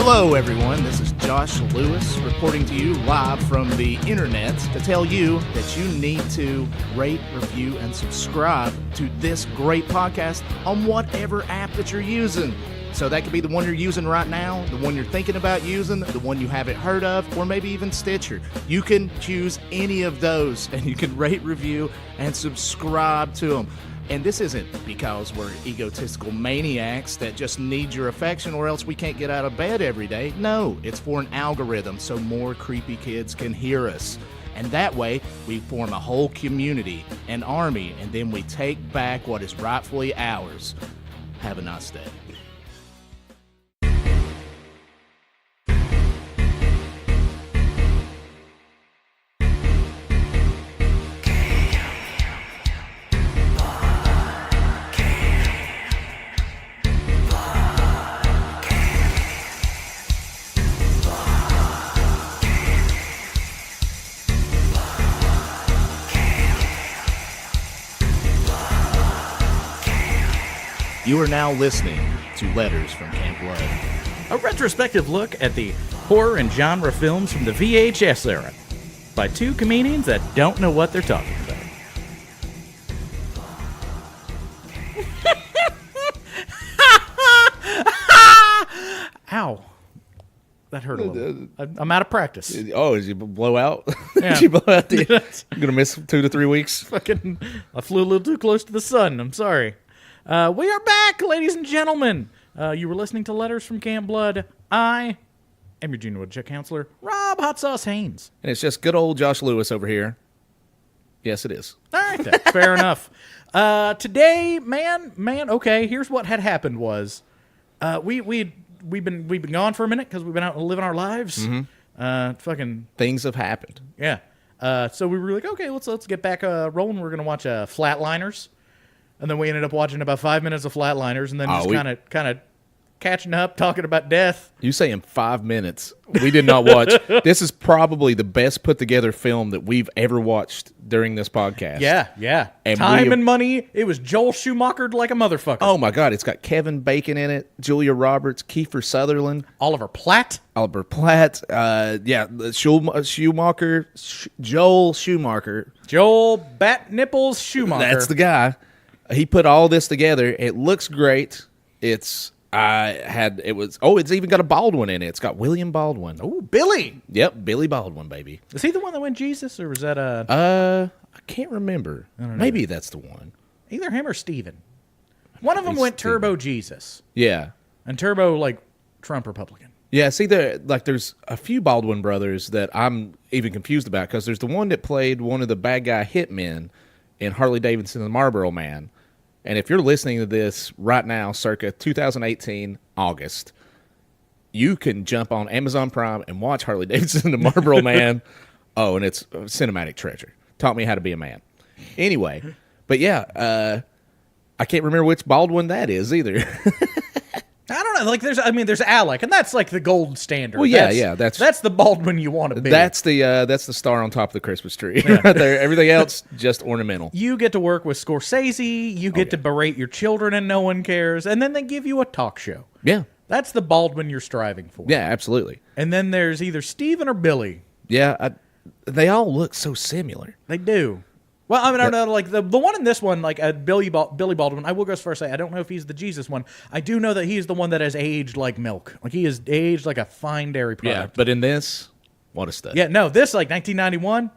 Hello, everyone. This is Josh Lewis reporting to you live from the internet to tell you that you need to rate, review, and subscribe to this great podcast on whatever app that you're using. So that could be the one you're using right now, the one you're thinking about using, the one you haven't heard of, or maybe even Stitcher. You can choose any of those, and you can rate, review, and subscribe to them. And this isn't because we're egotistical maniacs that just need your affection or else we can't get out of bed every day. No, it's for an algorithm so more creepy kids can hear us. And that way, we form a whole community, an army, and then we take back what is rightfully ours. Have a nice day. You are now listening to Letters from Camp Blood, a retrospective look at the horror and genre films from the VHS era by two comedians that don't know what they're talking about. Ow. That hurt a little. I'm out of practice. Oh, did you blow out? Yeah. Did you blow out? I'm going to miss 2 to 3 weeks. I flew a little too close to the sun. I'm sorry. We are back, ladies and gentlemen. You were listening to Letters from Camp Blood. I am your junior woodchuck counselor, Rob Hot Sauce Haynes. And it's just good old Josh Lewis over here. Yes, it is. All right, then. Fair enough. Today, man, okay, here's what had happened was we've been gone for a minute because we've been out living our lives. Mm-hmm. Things have happened. Yeah. So we were like, okay, let's get back rolling. We're going to watch Flatliners. And then we ended up watching about 5 minutes of Flatliners, and then just kind of catching up, talking about death. You saying 5 minutes? We did not watch. This is probably the best put together film that we've ever watched during this podcast. Yeah. And Time and money. It was Joel Schumachered like a motherfucker. Oh my God! It's got Kevin Bacon in it, Julia Roberts, Kiefer Sutherland, Oliver Platt. Schumacher, Joel Schumacher. Joel Bat Nipples Schumacher. That's the guy. He put all this together. It looks great. It's even got a Baldwin in it. It's got William Baldwin. Oh, Billy. Yep, Billy Baldwin, baby. Is he the one that went Jesus, or was that I can't remember. Maybe that's the one. Either him or Steven. One of them went Steven. Turbo Jesus. Yeah. And Turbo, like, Trump Republican. Yeah, see, there's a few Baldwin brothers that I'm even confused about, because there's the one that played one of the bad guy hitmen in Harley Davidson and the Marlboro Man. And if you're listening to this right now, circa 2018, August, you can jump on Amazon Prime and watch Harley Davidson and the Marlboro Man. Oh, and it's a cinematic treasure. Taught me how to be a man. Anyway, but yeah, I can't remember which Baldwin that is either. I don't know. Like, there's Alec, and that's like the gold standard. Well, yeah, that's the Baldwin you want to be. That's the star on top of the Christmas tree right there. Everything else just ornamental. You get to work with Scorsese. You get to berate your children, and no one cares. And then they give you a talk show. Yeah, that's the Baldwin you're striving for. Yeah, absolutely. And then there's either Steven or Billy. Yeah, they all look so similar. They do. Well, I mean, I don't know, like, the one in this one, like, Billy Baldwin, I will go as far as say, I don't know if he's the Jesus one. I do know that he's the one that has aged like milk. Like, he is aged like a fine dairy product. Yeah, but in this, what a stud. Yeah, no, this, like, 1991,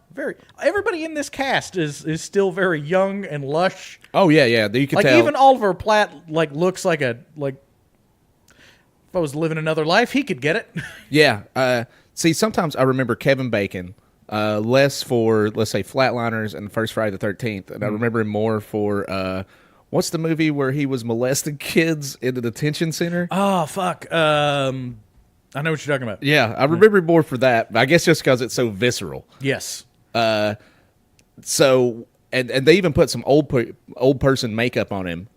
everybody in this cast is still very young and lush. Oh, yeah, you can tell. Like, even Oliver Platt, like, looks like if I was living another life, he could get it. Yeah, see, sometimes I remember Kevin Bacon, less for, let's say, Flatliners and First Friday the 13th. And I remember him more for, what's the movie where he was molesting kids in the detention center? Oh, fuck. I know what you're talking about. Yeah, I remember him more for that. I guess just because it's so visceral. Yes. So, and they even put some old person makeup on him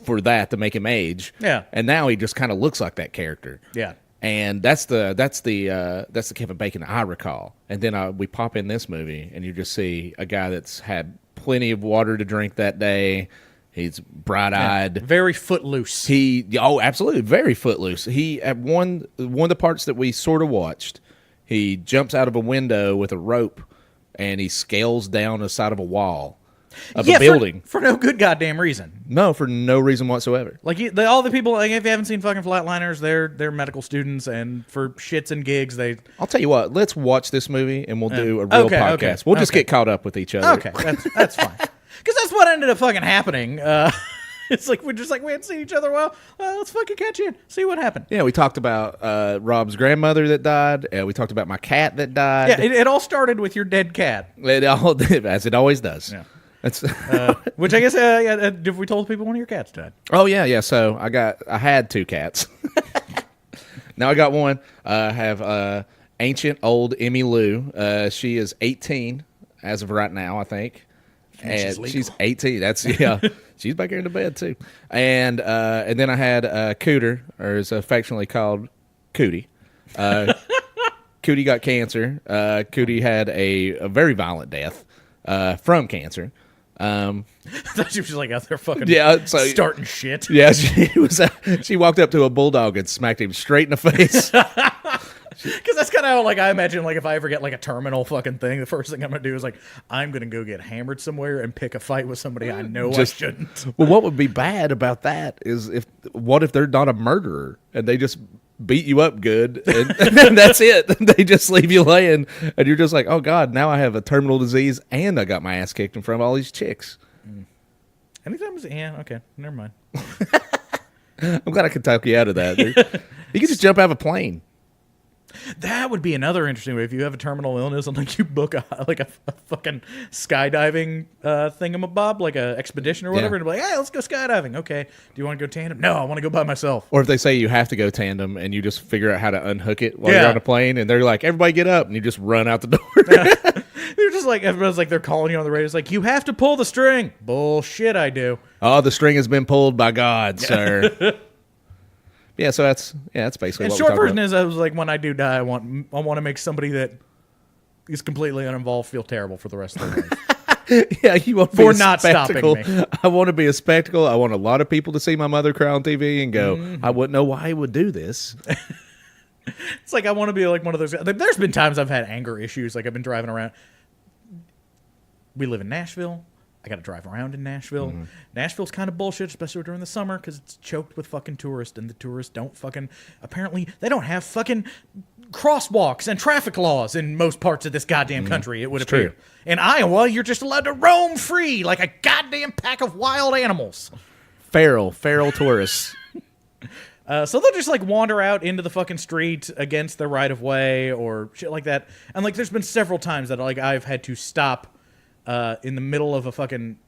for that to make him age. Yeah. And now he just kind of looks like that character. Yeah. And that's the Kevin Bacon I recall. And then we pop in this movie, and you just see a guy that's had plenty of water to drink that day, He's bright-eyed. Very footloose. Absolutely, very footloose. He at one of the parts that we sort of watched, he jumps out of a window with a rope, and he scales down the side of a wall of a building for no good goddamn reason. No, for no reason whatsoever. Like all the people, like, if you haven't seen fucking Flatliners, they're medical students, and for shits and gigs, I'll tell you what. Let's watch this movie, and we'll do a real podcast. Okay, we'll just get caught up with each other. Okay, that's fine. Because that's what ended up fucking happening. It's like we hadn't seen each other well. Let's fucking catch in, see what happened. Yeah, we talked about Rob's grandmother that died. We talked about my cat that died. Yeah, it all started with your dead cat. It all did, as it always does. Yeah. Which I guess, if we told people one of your cats died. Oh yeah. So I had 2 cats. Now I got one. I have ancient old Emmy Lou. She is 18 as of right now, I think. And she's 18. That's she's back here in the bed too. And then I had Cooter, or is affectionately called Cootie. Cootie got cancer. Cootie had a very violent death from cancer. I thought she was like out there fucking starting shit. Yeah, she walked up to a bulldog and smacked him straight in the face. Because that's kind of how, like, I imagine, like, if I ever get like a terminal fucking thing, the first thing I'm gonna do is like, I'm gonna go get hammered somewhere and pick a fight with somebody I know I shouldn't. Well, what would be bad about that is what if they're not a murderer and they just beat you up good and that's it. They just leave you laying and you're just like, oh God, now I have a terminal disease and I got my ass kicked in front of all these chicks. Anytime, okay, never mind. I'm glad I could talk you out of that. You can just jump out of a plane. That would be another interesting way if you have a terminal illness and like you book a fucking skydiving thingamabob, like a expedition or whatever, and be like, hey, let's go skydiving. Okay, do you want to go tandem? No, I want to go by myself. Or if they say you have to go tandem and you just figure out how to unhook it while you're on a plane, and they're like, everybody get up, and you just run out the door. They're just like, everyone's like, they're calling you on the radio. It's like, you have to pull the string. Bullshit, I do. Oh, the string has been pulled by God, sir. Yeah, so that's basically. And what short version is, I was like, when I do die, I want to make somebody that is completely uninvolved feel terrible for the rest of their life. Yeah, you want for not stopping me. I want to be a spectacle. I want a lot of people to see my mother cry on TV and go, I wouldn't know why he would do this. It's like I want to be like one of those. There's been times I've had anger issues. Like I've been driving around. We live in Nashville. I got to drive around in Nashville. Mm-hmm. Nashville's kind of bullshit, especially during the summer, because it's choked with fucking tourists, and the tourists don't fucking... Apparently, they don't have fucking crosswalks and traffic laws in most parts of this goddamn country, it would appear. True. In Iowa, you're just allowed to roam free like a goddamn pack of wild animals. Feral tourists. So they'll just, like, wander out into the fucking street against the right-of-way or shit like that. And, like, there's been several times that, like, I've had to stop in the middle of a fucking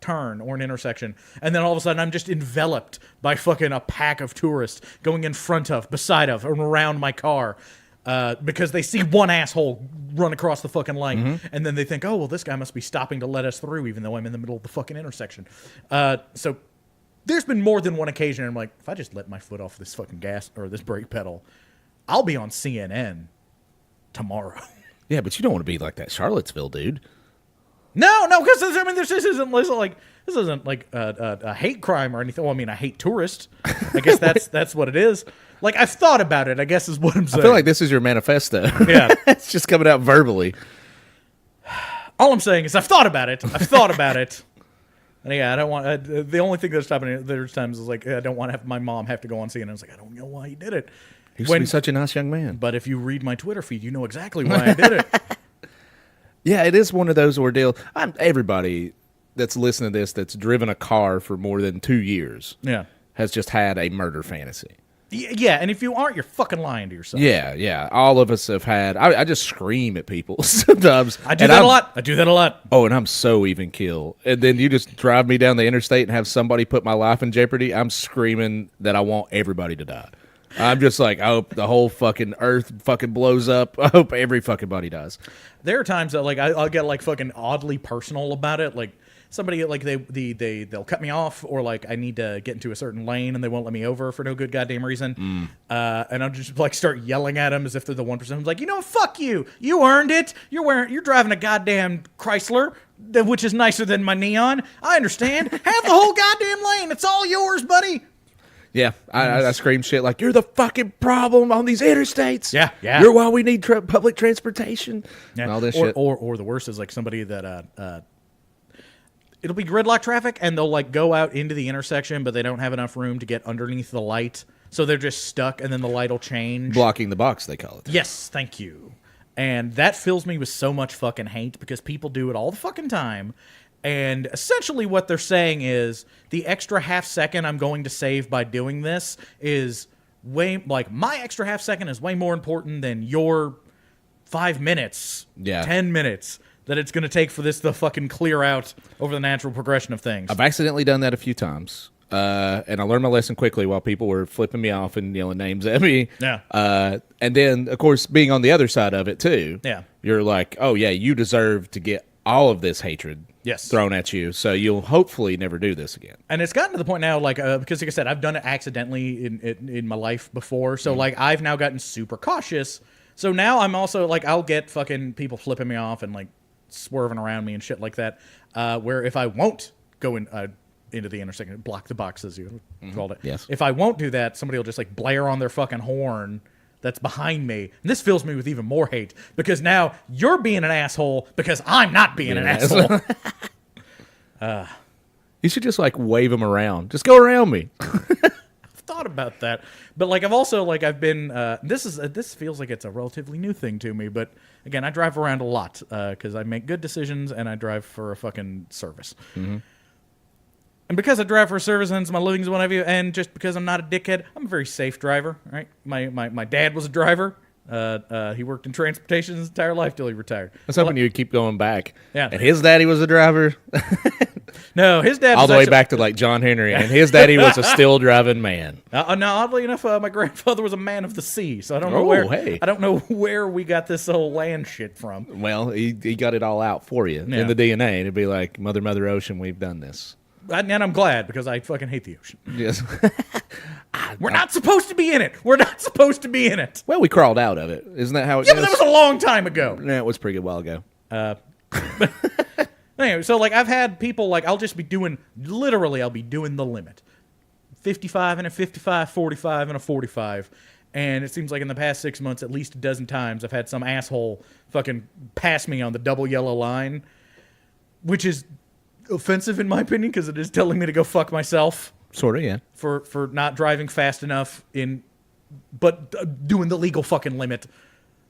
turn or an intersection, and then all of a sudden I'm just enveloped by fucking a pack of tourists going in front of, beside of, and around my car because they see one asshole run across the fucking lane, and then they think, oh, well, this guy must be stopping to let us through even though I'm in the middle of the fucking intersection. So there's been more than one occasion I'm like, if I just let my foot off this fucking gas or this brake pedal, I'll be on CNN tomorrow. Yeah, but you don't want to be like that Charlottesville dude. No, because I mean, this isn't like a hate crime or anything. Well, I mean, I hate tourists. I guess that's what it is. Like, I've thought about it, I guess is what I'm saying. I feel like this is your manifesto. Yeah. It's just coming out verbally. All I'm saying is I've thought about it. And yeah, I don't want... the only thing that's stopping there's times is like, I don't want to have my mom have to go on CNN. I was like, I don't know why he did it. He used to be such a nice young man. But if you read my Twitter feed, you know exactly why I did it. Yeah, it is one of those ordeals. Everybody that's listening to this that's driven a car for more than 2 years has just had a murder fantasy. Yeah, and if you aren't, you're fucking lying to yourself. Yeah. All of us have had... I just scream at people sometimes. I do that a lot. Oh, and I'm so even kill. And then you just drive me down the interstate and have somebody put my life in jeopardy. I'm screaming that I want everybody to die. I'm just like, I hope the whole fucking earth fucking blows up. I hope every fucking body dies. There are times that, like, I'll get, like, fucking oddly personal about it. Like, somebody like they'll cut me off, or like I need to get into a certain lane and they won't let me over for no good goddamn reason. And I'll just like start yelling at them as if they're the 1% who's like, you know, fuck you. You earned it. You're driving a goddamn Chrysler, which is nicer than my Neon. I understand. Have the whole goddamn lane. It's all yours, buddy. Yeah, I scream shit like, you're the fucking problem on these interstates. Yeah. You're why we need public transportation. Yeah. And all this or, shit. Or the worst is like somebody that it'll be gridlock traffic and they'll like go out into the intersection, but they don't have enough room to get underneath the light. So they're just stuck and then the light will change. Blocking the box, they call it. Yes, thank you. And that fills me with so much fucking hate because people do it all the fucking time. And essentially what they're saying is the extra half second I'm going to save by doing this is way, like, my extra half second is way more important than your 5 minutes, 10 minutes that it's going to take for this to fucking clear out over the natural progression of things. I've accidentally done that a few times. And I learned my lesson quickly while people were flipping me off and yelling names at me. Yeah. And then, of course, being on the other side of it, too. Yeah. You're like, oh, yeah, you deserve to get all of this hatred thrown at you, so you'll hopefully never do this again. And it's gotten to the point now, like, because like I said, I've done it accidentally in my life before, so like I've now gotten super cautious. So now I'm also like, I'll get fucking people flipping me off and like swerving around me and shit like that. Where if I won't go into the intersection, block the box as you called it. Yes. If I won't do that, somebody will just like blare on their fucking horn that's behind me. And this fills me with even more hate because now you're being an asshole because I'm not being an asshole. You should just like wave them around. Just go around me. I've thought about that, but like I've been. This feels like it's a relatively new thing to me, but again, I drive around a lot because I make good decisions and I drive for a fucking service. Mm-hmm. And because I drive for a service and it's my living, what have you, and just because I'm not a dickhead, I'm a very safe driver, right? My dad was a driver. He worked in transportation his entire life till he retired. I was hoping you would keep going back. Yeah. And his daddy was a driver. No, his dad was all the way back to like John Henry, and his daddy was a still driving man. No, oddly enough, my grandfather was a man of the sea, so I don't know I don't know where we got this whole land shit from. Well, he got it all out for you in the DNA. It'd be like, Mother Ocean, we've done this. And I'm glad because I fucking hate the ocean. Yes. We're not supposed to be in it. We're not supposed to be in it. Well, we crawled out of it. Isn't that how it goes? goes? But that was a long time ago. Yeah, it was a pretty good while ago. Anyway, so like I've had people like I'll be doing the limit. 55 and a 55, 45 and a 45. And it seems like in the past 6 months, at least a dozen times, I've had some asshole fucking pass me on the double yellow line, which is offensive in my opinion because it is telling me to go fuck myself. Sort of, yeah. For not driving fast enough but doing the legal fucking limit.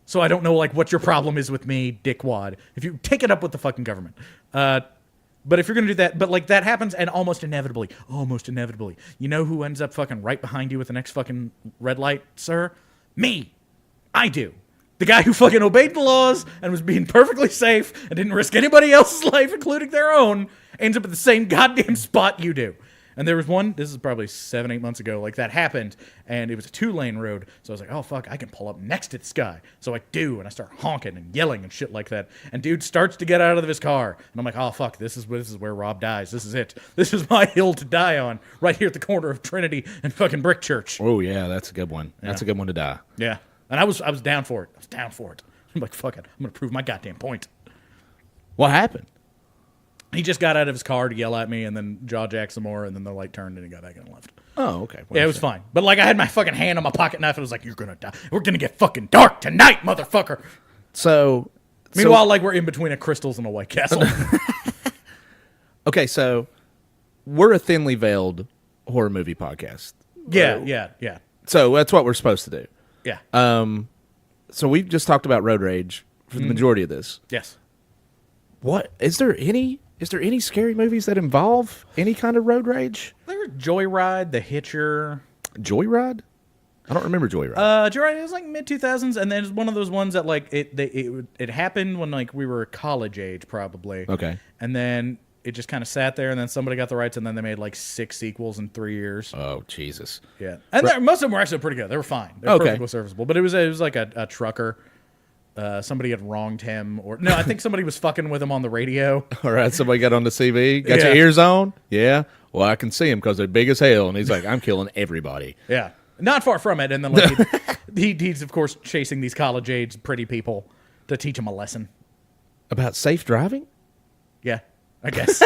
So I don't know like what your problem is with me, dickwad. If you take it up with the fucking government. But if you're gonna do that, but like that happens and almost inevitably, you know who ends up fucking right behind you with the next fucking red light, sir? Me. I do. The guy who fucking obeyed the laws and was being perfectly safe and didn't risk anybody else's life, including their own, ends up at the same goddamn spot you do. And there was one, this is probably 7-8 months ago, like that happened, and it was a 2-lane road. So I was like, oh fuck, I can pull up next to this guy. So I do, and I start honking and yelling and shit like that. And dude starts to get out of his car. And I'm like, oh fuck, this is where Rob dies. This is it. This is my hill to die on, right here at the corner of Trinity and fucking Brick Church. Oh yeah, that's a good one. Yeah. That's a good one to die. Yeah. And I was down for it. I'm like, fuck it. I'm going to prove my goddamn point. What happened? He just got out of his car to yell at me and then jaw jacked some more, and then the light turned and he got back and left. Oh, okay. Yeah, it was fine. But like I had my fucking hand on my pocket knife and I was like, you're going to die. We're going to get fucking dark tonight, motherfucker. So meanwhile, like we're in between a Crystals and a White Castle. Okay, so we're a thinly veiled horror movie podcast. Yeah. So that's what we're supposed to do. Yeah. So we've just talked about road rage for the majority of this. Yes. What is there any scary movies that involve any kind of road rage? There's Joyride, The Hitcher. Joyride? I don't remember Joyride. Joyride was like mid 2000s, and then it's one of those ones that like it happened when like we were college age probably. Okay. And then it just kind of sat there, and then somebody got the rights, and then they made like 6 sequels in 3 years. Oh Jesus! Yeah, and most of them were actually pretty good. They were fine. They were perfectly serviceable. But it was like a trucker somebody had wronged him, or no, I think somebody was fucking with him on the radio. All right, somebody got on the CV. Got your ears on? Yeah. Well, I can see him because they're big as hell. And he's like, I'm killing everybody. Yeah. Not far from it. And then like he's, of course, chasing these college-age pretty people to teach them a lesson. About safe driving? Yeah, I guess.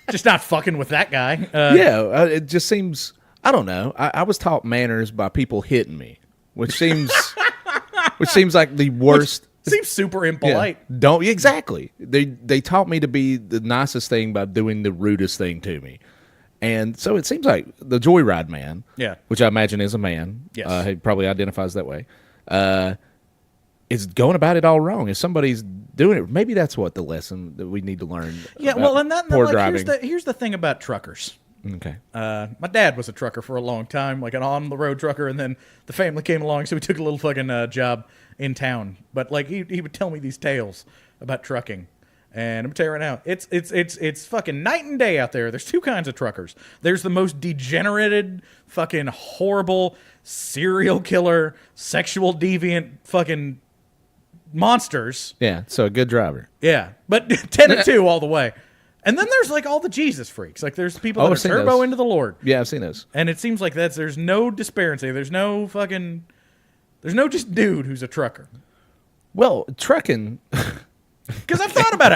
Just not fucking with that guy. It just seems, I don't know. I was taught manners by people hitting me, which seems like the worst. Seems super impolite. Yeah, exactly. They taught me to be the nicest thing by doing the rudest thing to me. And so it seems like the Joyride man, which I imagine is a man, he probably identifies that way, is going about it all wrong. If somebody's doing it, maybe that's what the lesson that we need to learn. Yeah, well, and then like, here's the thing about truckers. Okay. My dad was a trucker for a long time, like an on-the-road trucker, and then the family came along, so we took a little fucking job in town. But like he would tell me these tales about trucking. And I'm gonna tell you right now, it's fucking night and day out there. There's two kinds of truckers. There's the most degenerated, fucking horrible, serial killer, sexual deviant fucking monsters. Yeah, so a good driver. Yeah, but 10 and 2 all the way. And then there's like all the Jesus freaks. Like there's people that are turbo those. Into the Lord. Yeah, I've seen those. And it seems like there's no disparity. There's no just dude who's a trucker. Well, trucking. Because I've thought about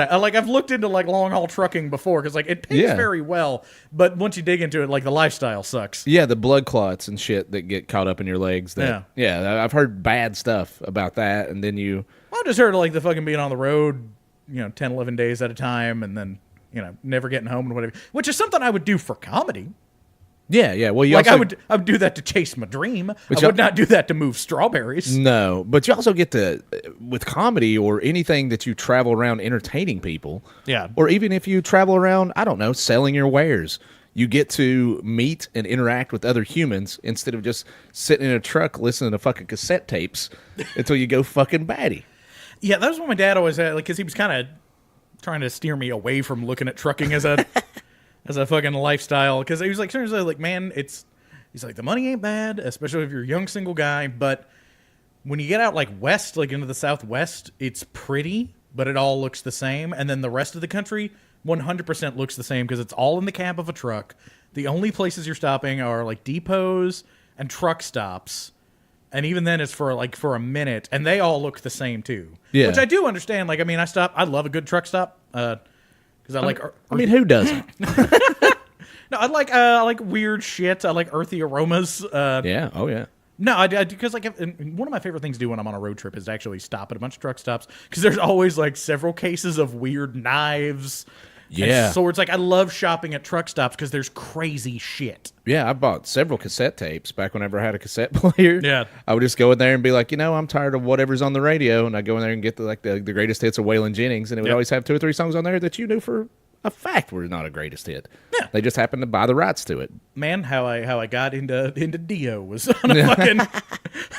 it. I've looked into like long haul trucking before because like it pays very well, but once you dig into it, like the lifestyle sucks. Yeah, the blood clots and shit that get caught up in your legs. Yeah, I've heard bad stuff about that, and then I just heard like the fucking being on the road, 10, 11 days at a time, and then never getting home and whatever, which is something I would do for comedy. Yeah. Well, I would do that to chase my dream. I would not do that to move strawberries. No, but you also get to, with comedy or anything that you travel around entertaining people. Yeah. Or even if you travel around, I don't know, selling your wares. You get to meet and interact with other humans instead of just sitting in a truck listening to fucking cassette tapes until you go fucking batty. Yeah, that was what my dad always had, like, because he was kind of trying to steer me away from looking at trucking as a fucking lifestyle. Because he was like, man, he's like, the money ain't bad, especially if you're a young single guy. But when you get out like west, like into the Southwest, it's pretty, but it all looks the same. And then the rest of the country 100% looks the same because it's all in the cab of a truck. The only places you're stopping are like depots and truck stops. And even then it's for a minute, and they all look the same too. Yeah. Which I do understand. Like, I mean, I love a good truck stop. Because I like. I mean, who doesn't? No, I like weird shit. I like earthy aromas. Yeah. Oh yeah. No, I because like one of my favorite things to do when I'm on a road trip is to actually stop at a bunch of truck stops because there's always like several cases of weird knives. Yeah. And swords. Like I love shopping at truck stops because there's crazy shit. Yeah, I bought several cassette tapes back whenever I had a cassette player. Yeah. I would just go in there and be like, I'm tired of whatever's on the radio, and I'd go in there and get the greatest hits of Waylon Jennings, and it would always have 2 or 3 songs on there that you knew for a fact were not a greatest hit. Yeah. They just happened to buy the rights to it. Man, how I got into Dio was on a fucking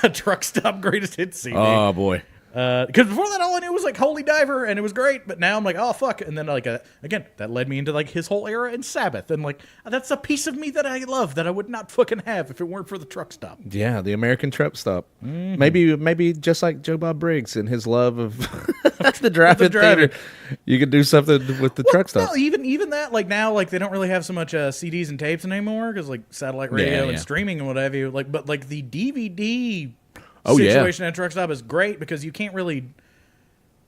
a truck stop greatest hits CD. Oh boy. Because before that, all I knew was like Holy Diver, and it was great. But now I'm like, oh fuck! And then like again, that led me into like his whole era in Sabbath, and like that's a piece of me that I love that I would not fucking have if it weren't for the truck stop. Yeah, the American truck stop. Mm-hmm. Maybe just like Joe Bob Briggs and his love of the drive-in theater, you could do something with the truck stop. No, even that, like now, like they don't really have so much CDs and tapes anymore because like satellite radio and streaming and whatever. Like, but like the DVD. Situation at a truck stop is great because you can't really.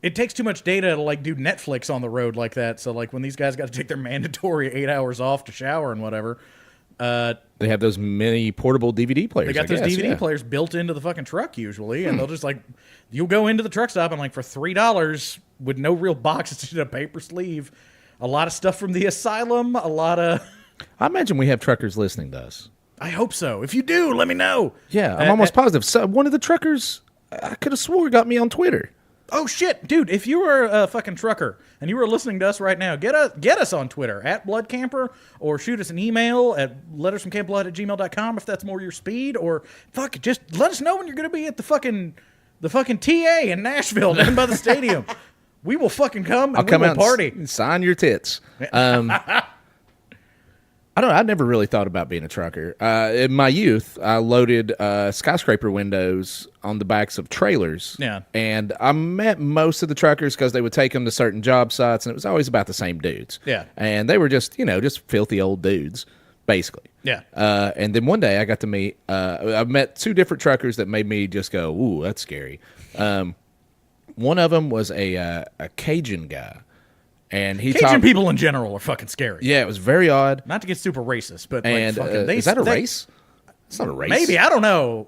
It takes too much data to like do Netflix on the road like that. So like when these guys got to take their mandatory 8 hours off to shower and whatever, they have those mini portable DVD players. They got those DVD players built into the fucking truck usually, and they'll just like you'll go into the truck stop and like for $3 with no real box, it's just a paper sleeve, a lot of stuff from the asylum, a lot of. I imagine we have truckers listening to us. I hope so. If you do, let me know. Yeah, I'm almost positive. So one of the truckers, I could have swore, got me on Twitter. Oh, shit. Dude, if you were a fucking trucker and you were listening to us right now, get us on Twitter, @BloodCamper, or shoot us an email at lettersfromcampblood@gmail.com if that's more your speed, or fuck, just let us know when you're going to be at the fucking TA in Nashville down by the stadium. We will fucking come and we will party. Sign your tits. I don't know. I never really thought about being a trucker. In my youth, I loaded skyscraper windows on the backs of trailers. Yeah. And I met most of the truckers because they would take them to certain job sites, and it was always about the same dudes. Yeah. And they were just, just filthy old dudes, basically. Yeah. And then one day I got to meet, I met two different truckers that made me just go, ooh, that's scary. One of them was a Cajun guy. And he Cajun people in general are fucking scary. Yeah, it was very odd. Not to get super racist, but And is that a race? It's not a race. Maybe, I don't know.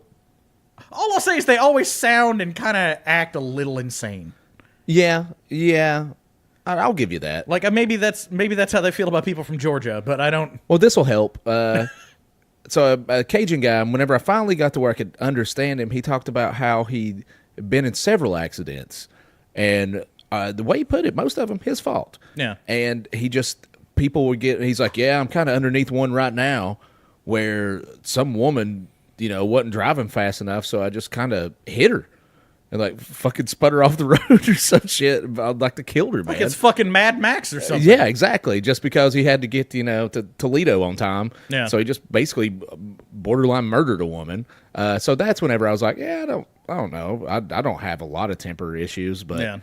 All I'll say is they always sound and kind of act a little insane. Yeah. I'll give you that. Like maybe that's how they feel about people from Georgia, but I don't. Well, this will help. So a Cajun guy, whenever I finally got to where I could understand him, he talked about how he'd been in several accidents, and the way he put it, most of them his fault. Yeah. And people would get. He's like, yeah, I'm kind of underneath one right now, where some woman, wasn't driving fast enough, so I just kind of hit her. And like fucking spun her off the road or some shit. I'd like to kill her, man. Like it's fucking Mad Max or something. Yeah, exactly. Just because he had to get to Toledo on time. Yeah. So he just basically borderline murdered a woman. So that's whenever I was like, yeah, I don't know. I don't have a lot of temper issues, but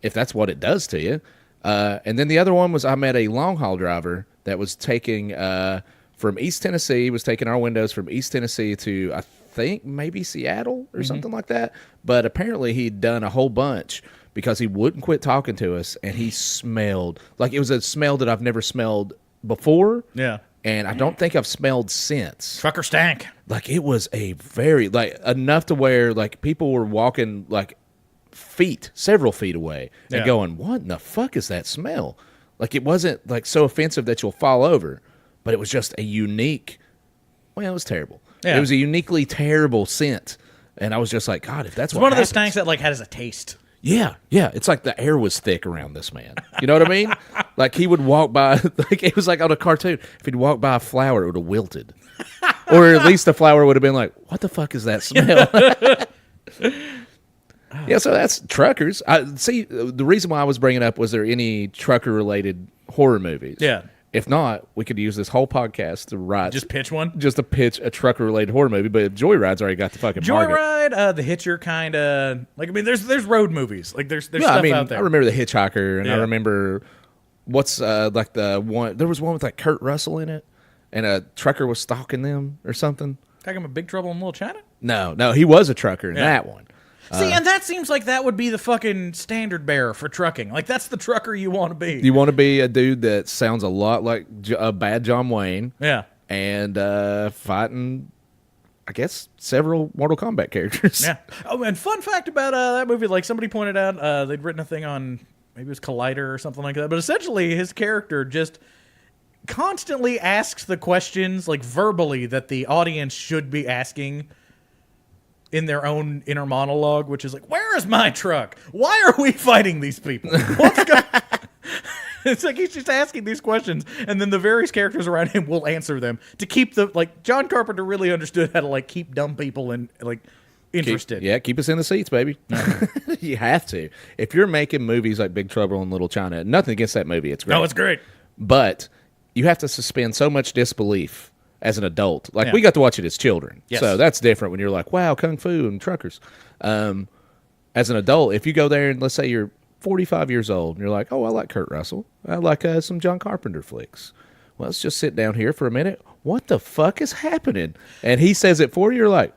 if that's what it does to you. And then the other one was I met a long haul driver that was taking from East Tennessee. Was taking our windows from East Tennessee to I think maybe Seattle or something like that. But apparently he'd done a whole bunch because he wouldn't quit talking to us, and he smelled like it was a smell that I've never smelled before. Yeah. And I don't think I've smelled since. Trucker stank. Like it was a very enough to where like people were walking like several feet away and going, what in the fuck is that smell? Like it wasn't like so offensive that you'll fall over, but it was just a unique, it was terrible. Yeah. It was a uniquely terrible scent. And I was just like, God, if that's one of those stanks that like has a taste. Yeah. It's like the air was thick around this man. You know what I mean? Like he would walk by, like it was like on a cartoon. If he'd walk by a flower, it would have wilted. Or at least the flower would have been like, what the fuck is that smell? Yeah, so that's truckers. See, the reason why I was bringing up, was there any trucker-related horror movies? Yeah. If not, we could use this whole podcast to write. Just pitch one? Just to pitch a trucker-related horror movie, but Joyride's already got the fucking market. Joyride, The Hitcher kind of... Like, I mean, there's road movies. Like, there's stuff out there. I remember The Hitchhiker, and I remember what's, like, the one... There was one with, like, Kurt Russell in it, and a trucker was stalking them or something. Talking about Big Trouble in Little China? No, he was a trucker in that one. See, and that seems like that would be the fucking standard bearer for trucking. Like, that's the trucker you want to be. You want to be a dude that sounds a lot like a bad John Wayne. Yeah. And fighting, I guess, several Mortal Kombat characters. Yeah. Oh, and fun fact about that movie, like somebody pointed out, they'd written a thing on, maybe it was Collider or something like that, but essentially his character just constantly asks the questions, like verbally, that the audience should be asking in their own inner monologue, which is like, where is my truck? Why are we fighting these people? What's going It's like he's just asking these questions, and then the various characters around him will answer them to keep John Carpenter really understood how to like keep dumb people and like interested. Keep us in the seats, baby. You have to. If you're making movies like Big Trouble in Little China, nothing against that movie, it's great. No, it's great. But you have to suspend so much disbelief as an adult. Like, we got to watch it as children. Yes. So that's different when you're like, wow, Kung Fu and truckers. As an adult, if you go there and let's say you're 45 years old and you're like, oh, I like Kurt Russell. I like some John Carpenter flicks. Well, let's just sit down here for a minute. What the fuck is happening? And he says it for you. You're like,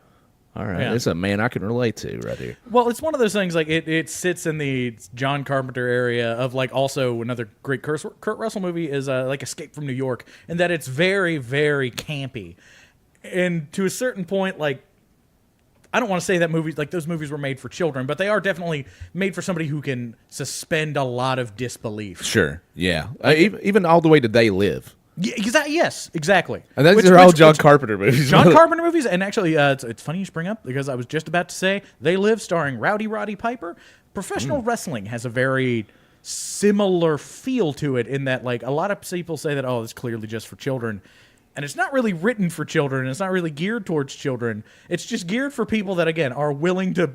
all right, this is a man I can relate to right here. Well, it's one of those things, like, it sits in the John Carpenter area of, like, also another great Kurt Russell movie is, like, Escape from New York, and that it's very, very campy. And to a certain point, like, I don't want to say that movies, like, those movies were made for children, but they are definitely made for somebody who can suspend a lot of disbelief. Sure, yeah. Even all the way to They Live. Yeah, yes, exactly. And they're all John Carpenter movies. John Carpenter movies, and actually, it's funny you bring up, because I was just about to say, They Live, starring Rowdy Roddy Piper. Professional wrestling has a very similar feel to it in that, like, a lot of people say that, oh, it's clearly just for children. And it's not really written for children. It's not really geared towards children. It's just geared for people that, again, are willing to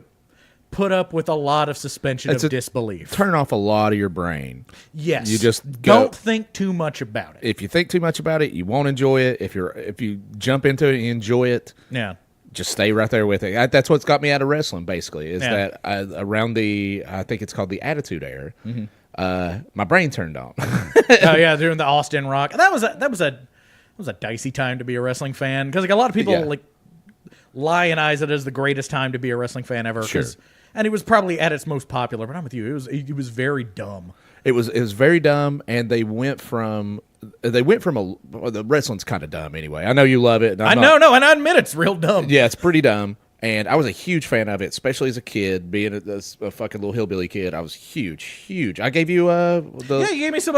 put up with a lot of suspension of disbelief. Turn off a lot of your brain. Yes. You just don't think too much about it. If you think too much about it, you won't enjoy it. If you jump into it and you enjoy it, just stay right there with it. That's what's got me out of wrestling, basically, is that around I think it's called the Attitude Era, my brain turned on. Oh yeah, during the Austin Rock. That was a dicey time to be a wrestling fan, because like a lot of people like lionize it as the greatest time to be a wrestling fan ever. Sure. And it was probably at its most popular, but I'm with you. It was very dumb. It was very dumb, and they went from the wrestling's kind of dumb anyway. I know you love it. And I admit it's real dumb. Yeah, it's pretty dumb. And I was a huge fan of it, especially as a kid, being a fucking little hillbilly kid. I was huge. I gave you you gave me some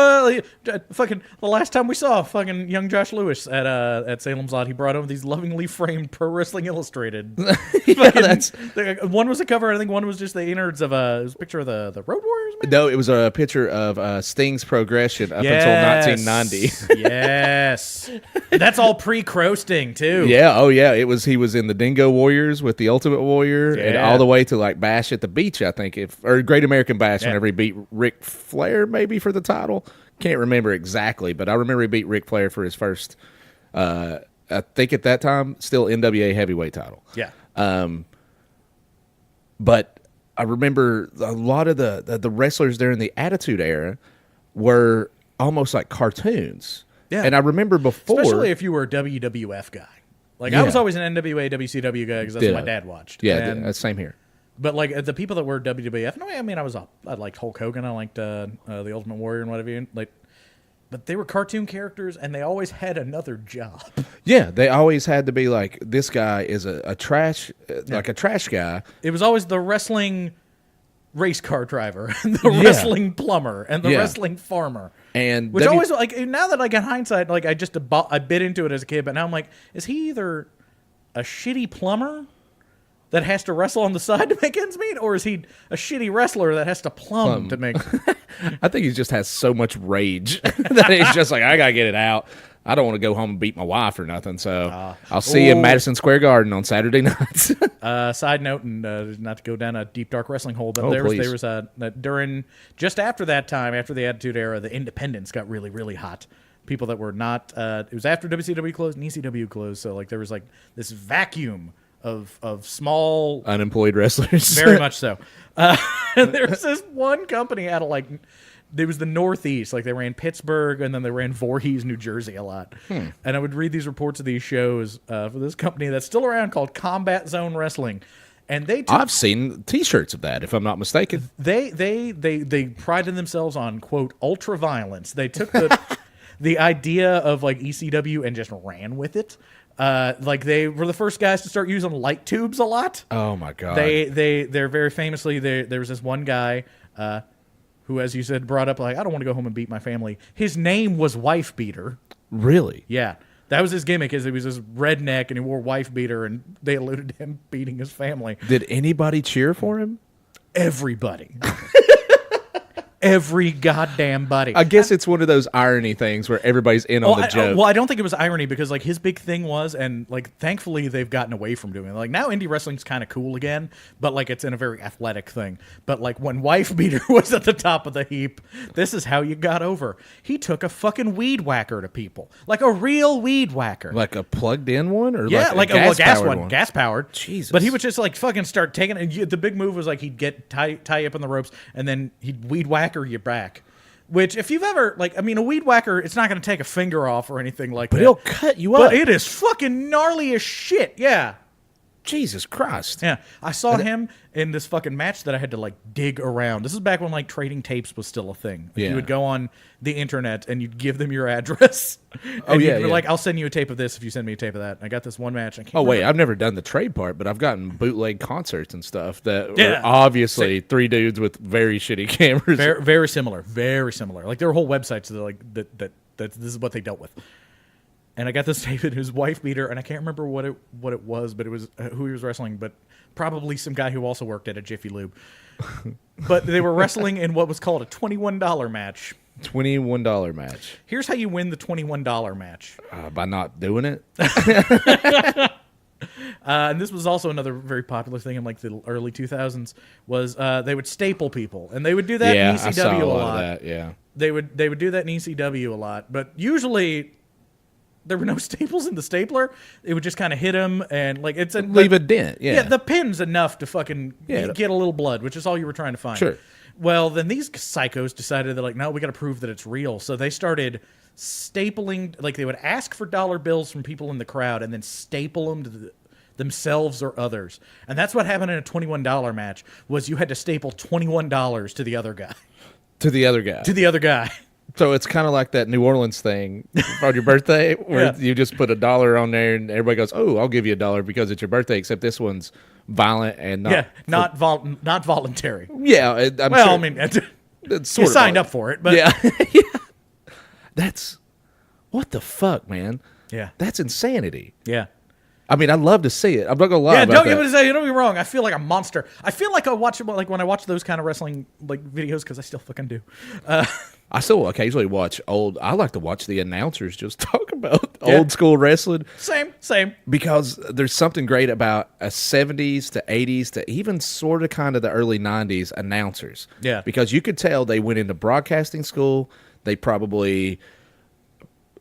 fucking the last time we saw fucking young Josh Lewis at Salem's Lot. He brought over these lovingly framed Pro Wrestling Illustrated. One was a cover. I think one was just the innards of it was a picture of the Road Warriors. Maybe? No, it was a picture of Sting's progression up until 1990. Yes, that's all pre-Crow Sting too. Yeah, he was in the Dingo Warriors with the Ultimate Warrior, and all the way to like Bash at the Beach, I think, or Great American Bash, whenever he beat Ric Flair, maybe for the title. Can't remember exactly, but I remember he beat Ric Flair for his first, I think at that time, still NWA heavyweight title. Yeah. But I remember a lot of the wrestlers during the Attitude Era were almost like cartoons. Yeah. And I remember before, especially if you were a WWF guy. Like, I was always an NWA, WCW guy because that's what my dad watched. Yeah, that's same here. But, like, the people that were WWF, no, I mean, I liked Hulk Hogan. I liked the Ultimate Warrior and whatever. Like, but they were cartoon characters, and they always had another job. Yeah, they always had to be like, this guy is a trash, like a trash guy. It was always the wrestling race car driver, and the wrestling plumber, and the wrestling farmer. And which always, like, now that I get hindsight, like, I bit into it as a kid, but now I'm like, is he either a shitty plumber that has to wrestle on the side to make ends meet, or is he a shitty wrestler that has to plumb to make? I think he just has so much rage that he's just like, I gotta get it out. I don't want to go home and beat my wife or nothing, so I'll see you in Madison Square Garden on Saturday nights. Side note, and not to go down a deep, dark wrestling hole, but there was during, just after that time, after the Attitude Era, the independents got really, really hot. People that were not, it was after WCW closed and ECW closed, so like there was like this vacuum of small unemployed wrestlers. Very much so. And there was this one company out of like, it was the Northeast. Like they ran Pittsburgh, and then they ran Voorhees, New Jersey a lot. And I would read these reports of these shows for this company that's still around called Combat Zone Wrestling. And I've seen T-shirts of that, if I'm not mistaken. They prided themselves on, quote, ultra violence. They took the idea of like ECW and just ran with it. Like they were the first guys to start using light tubes a lot. Oh my god! They're very famously there was this one guy who, as you said, brought up like, I don't want to go home and beat my family. His name was Wife Beater. Really? Yeah, that was his gimmick. Is he was this redneck and he wore wife beater, and they alluded to him beating his family. Did anybody cheer for him? Everybody. Every goddamn buddy. I guess it's one of those irony things where everybody's in on the joke. Well, I don't think it was irony, because like his big thing was, and like thankfully they've gotten away from doing it. Like now indie wrestling's kind of cool again, but like it's in a very athletic thing. But like when Wife Beater was at the top of the heap, this is how you got over. He took a fucking weed whacker to people, like a real weed whacker, like a plugged in one, or like a gas one, gas powered. Jesus. But he would just like fucking start taking it. The big move was like he'd get tie you up in the ropes, and then he'd weed whacker your back. Which, if you've ever, like, I mean, a weed whacker, it's not going to take a finger off or anything like that. But it'll cut you up. But it is fucking gnarly as shit, yeah. Jesus Christ. Yeah. I saw him in this fucking match that I had to, like, dig around. This is back when, like, trading tapes was still a thing. Like, you would go on the internet and you'd give them your address. And you'd be like, I'll send you a tape of this if you send me a tape of that. And I got this one match. I can't remember. I've never done the trade part, but I've gotten bootleg concerts and stuff that were obviously three dudes with very shitty cameras. Very, very similar. Very similar. Like, there were whole websites that, like, that this is what they dealt with. And I got this tape of his Wife Beater, and I can't remember what it was, but it was who he was wrestling, but probably some guy who also worked at a Jiffy Lube. But they were wrestling in what was called a $21 match. $21 match. Here's how you win the $21 match. By not doing it? And this was also another very popular thing in like the early 2000s was they would staple people, and they would do that in ECW I saw a a lot lot. of that, yeah. They would do that in ECW a lot, but usually there were no staples in the stapler. It would just kind of hit him and like Leave a dent, yeah. The pin's enough to fucking get a little blood, which is all you were trying to find. Sure. Well, then these psychos decided that like, no, we got to prove that it's real. So they started stapling, like they would ask for dollar bills from people in the crowd and then staple them to themselves or others. And that's what happened in a $21 match was you had to staple $21 to the other guy. To the other guy. To the other guy. So it's kind of like that New Orleans thing on your birthday where you just put $1 on there and everybody goes, oh, I'll give you $1 because it's your birthday, except this one's violent and not... not voluntary. Yeah. I'm well, sure I mean, it's you signed up for it. But yeah. Yeah. That's... What the fuck, man? Yeah. That's insanity. Yeah. I mean, I'd love to see it. I'm not gonna lie about that. Don't get me wrong. I feel like a monster. I feel like I watch like when I watch those kind of wrestling like videos because I still fucking do. I still occasionally watch old. I like to watch the announcers just talk about old school wrestling. Same. Because there's something great about a 70s to 80s to even sort of kind of the early 90s announcers. Yeah. Because you could tell they went into broadcasting school. They probably,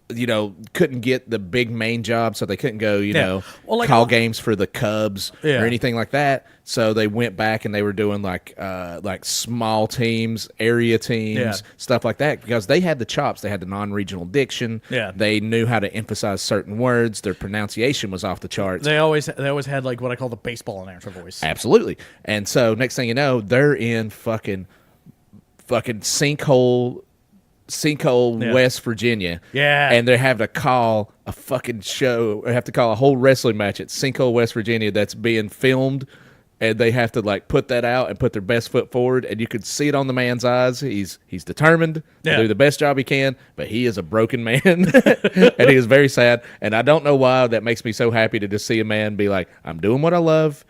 couldn't get the big main job, so they couldn't go, call games for the Cubs or anything like that. So they went back and they were doing like small teams, area teams, stuff like that, because they had the chops. They had the non-regional diction. Yeah. They knew how to emphasize certain words. Their pronunciation was off the charts. They always had like what I call the baseball announcer voice. Absolutely. And so next thing you know, they're in fucking sinkhole, West Virginia. Yeah. And they have to call a fucking show, or have to call a whole wrestling match at Sinkhole, West Virginia that's being filmed, and they have to like put that out and put their best foot forward, and you could see it on the man's eyes. He's determined to do the best job he can, but he is a broken man, and he is very sad. And I don't know why that makes me so happy to just see a man be like, I'm doing what I love,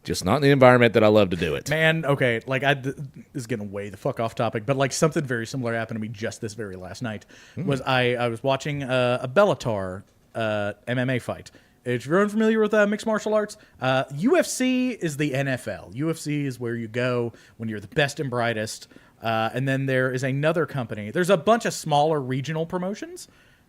just not in the environment that I love to do it. Man, okay, like this is getting way the fuck off topic, but like something very similar happened to me just this very last night. Was I was watching a Bellator MMA fight. If you're unfamiliar with mixed martial arts, UFC is the NFL. UFC is where you go when you're the best and brightest. And then there is another company. There's a bunch of smaller regional promotions.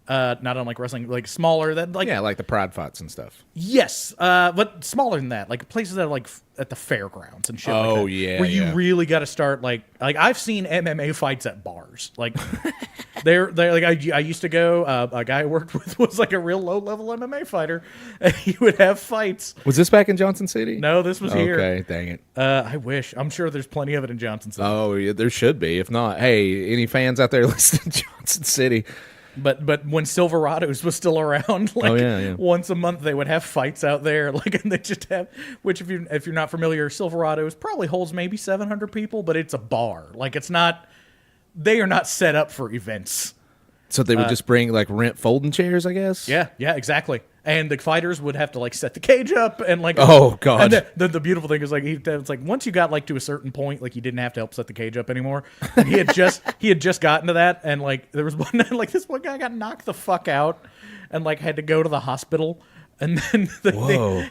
Not unlike wrestling, like smaller than like like the pride fights and stuff. Yes, but smaller than that, like places that are like at the fairgrounds and shit. Oh, like that, yeah, where you really got to start like I've seen MMA fights at bars. Like they're like I used to go. A guy I worked with was like a real low level MMA fighter, and he would have fights. Was this back in Johnson City? No, this was here. Okay, dang it. I wish. I'm sure there's plenty of it in Johnson City. Oh, yeah, there should be. If not, hey, any fans out there listening to Johnson City? But when Silverados was still around, once a month they would have fights out there, like, and they just have. Which, if you're not familiar, Silverados probably holds maybe 700 people, but it's a bar. Like, it's not. They are not set up for events. So they would just bring like rent folding chairs, I guess. Yeah, exactly. And the fighters would have to like set the cage up and like. Oh God! And the beautiful thing is like it's like once you got like to a certain point, like you didn't have to help set the cage up anymore. And he had just gotten to that, and like there was one night, like this one guy got knocked the fuck out, and like had to go to the hospital, and then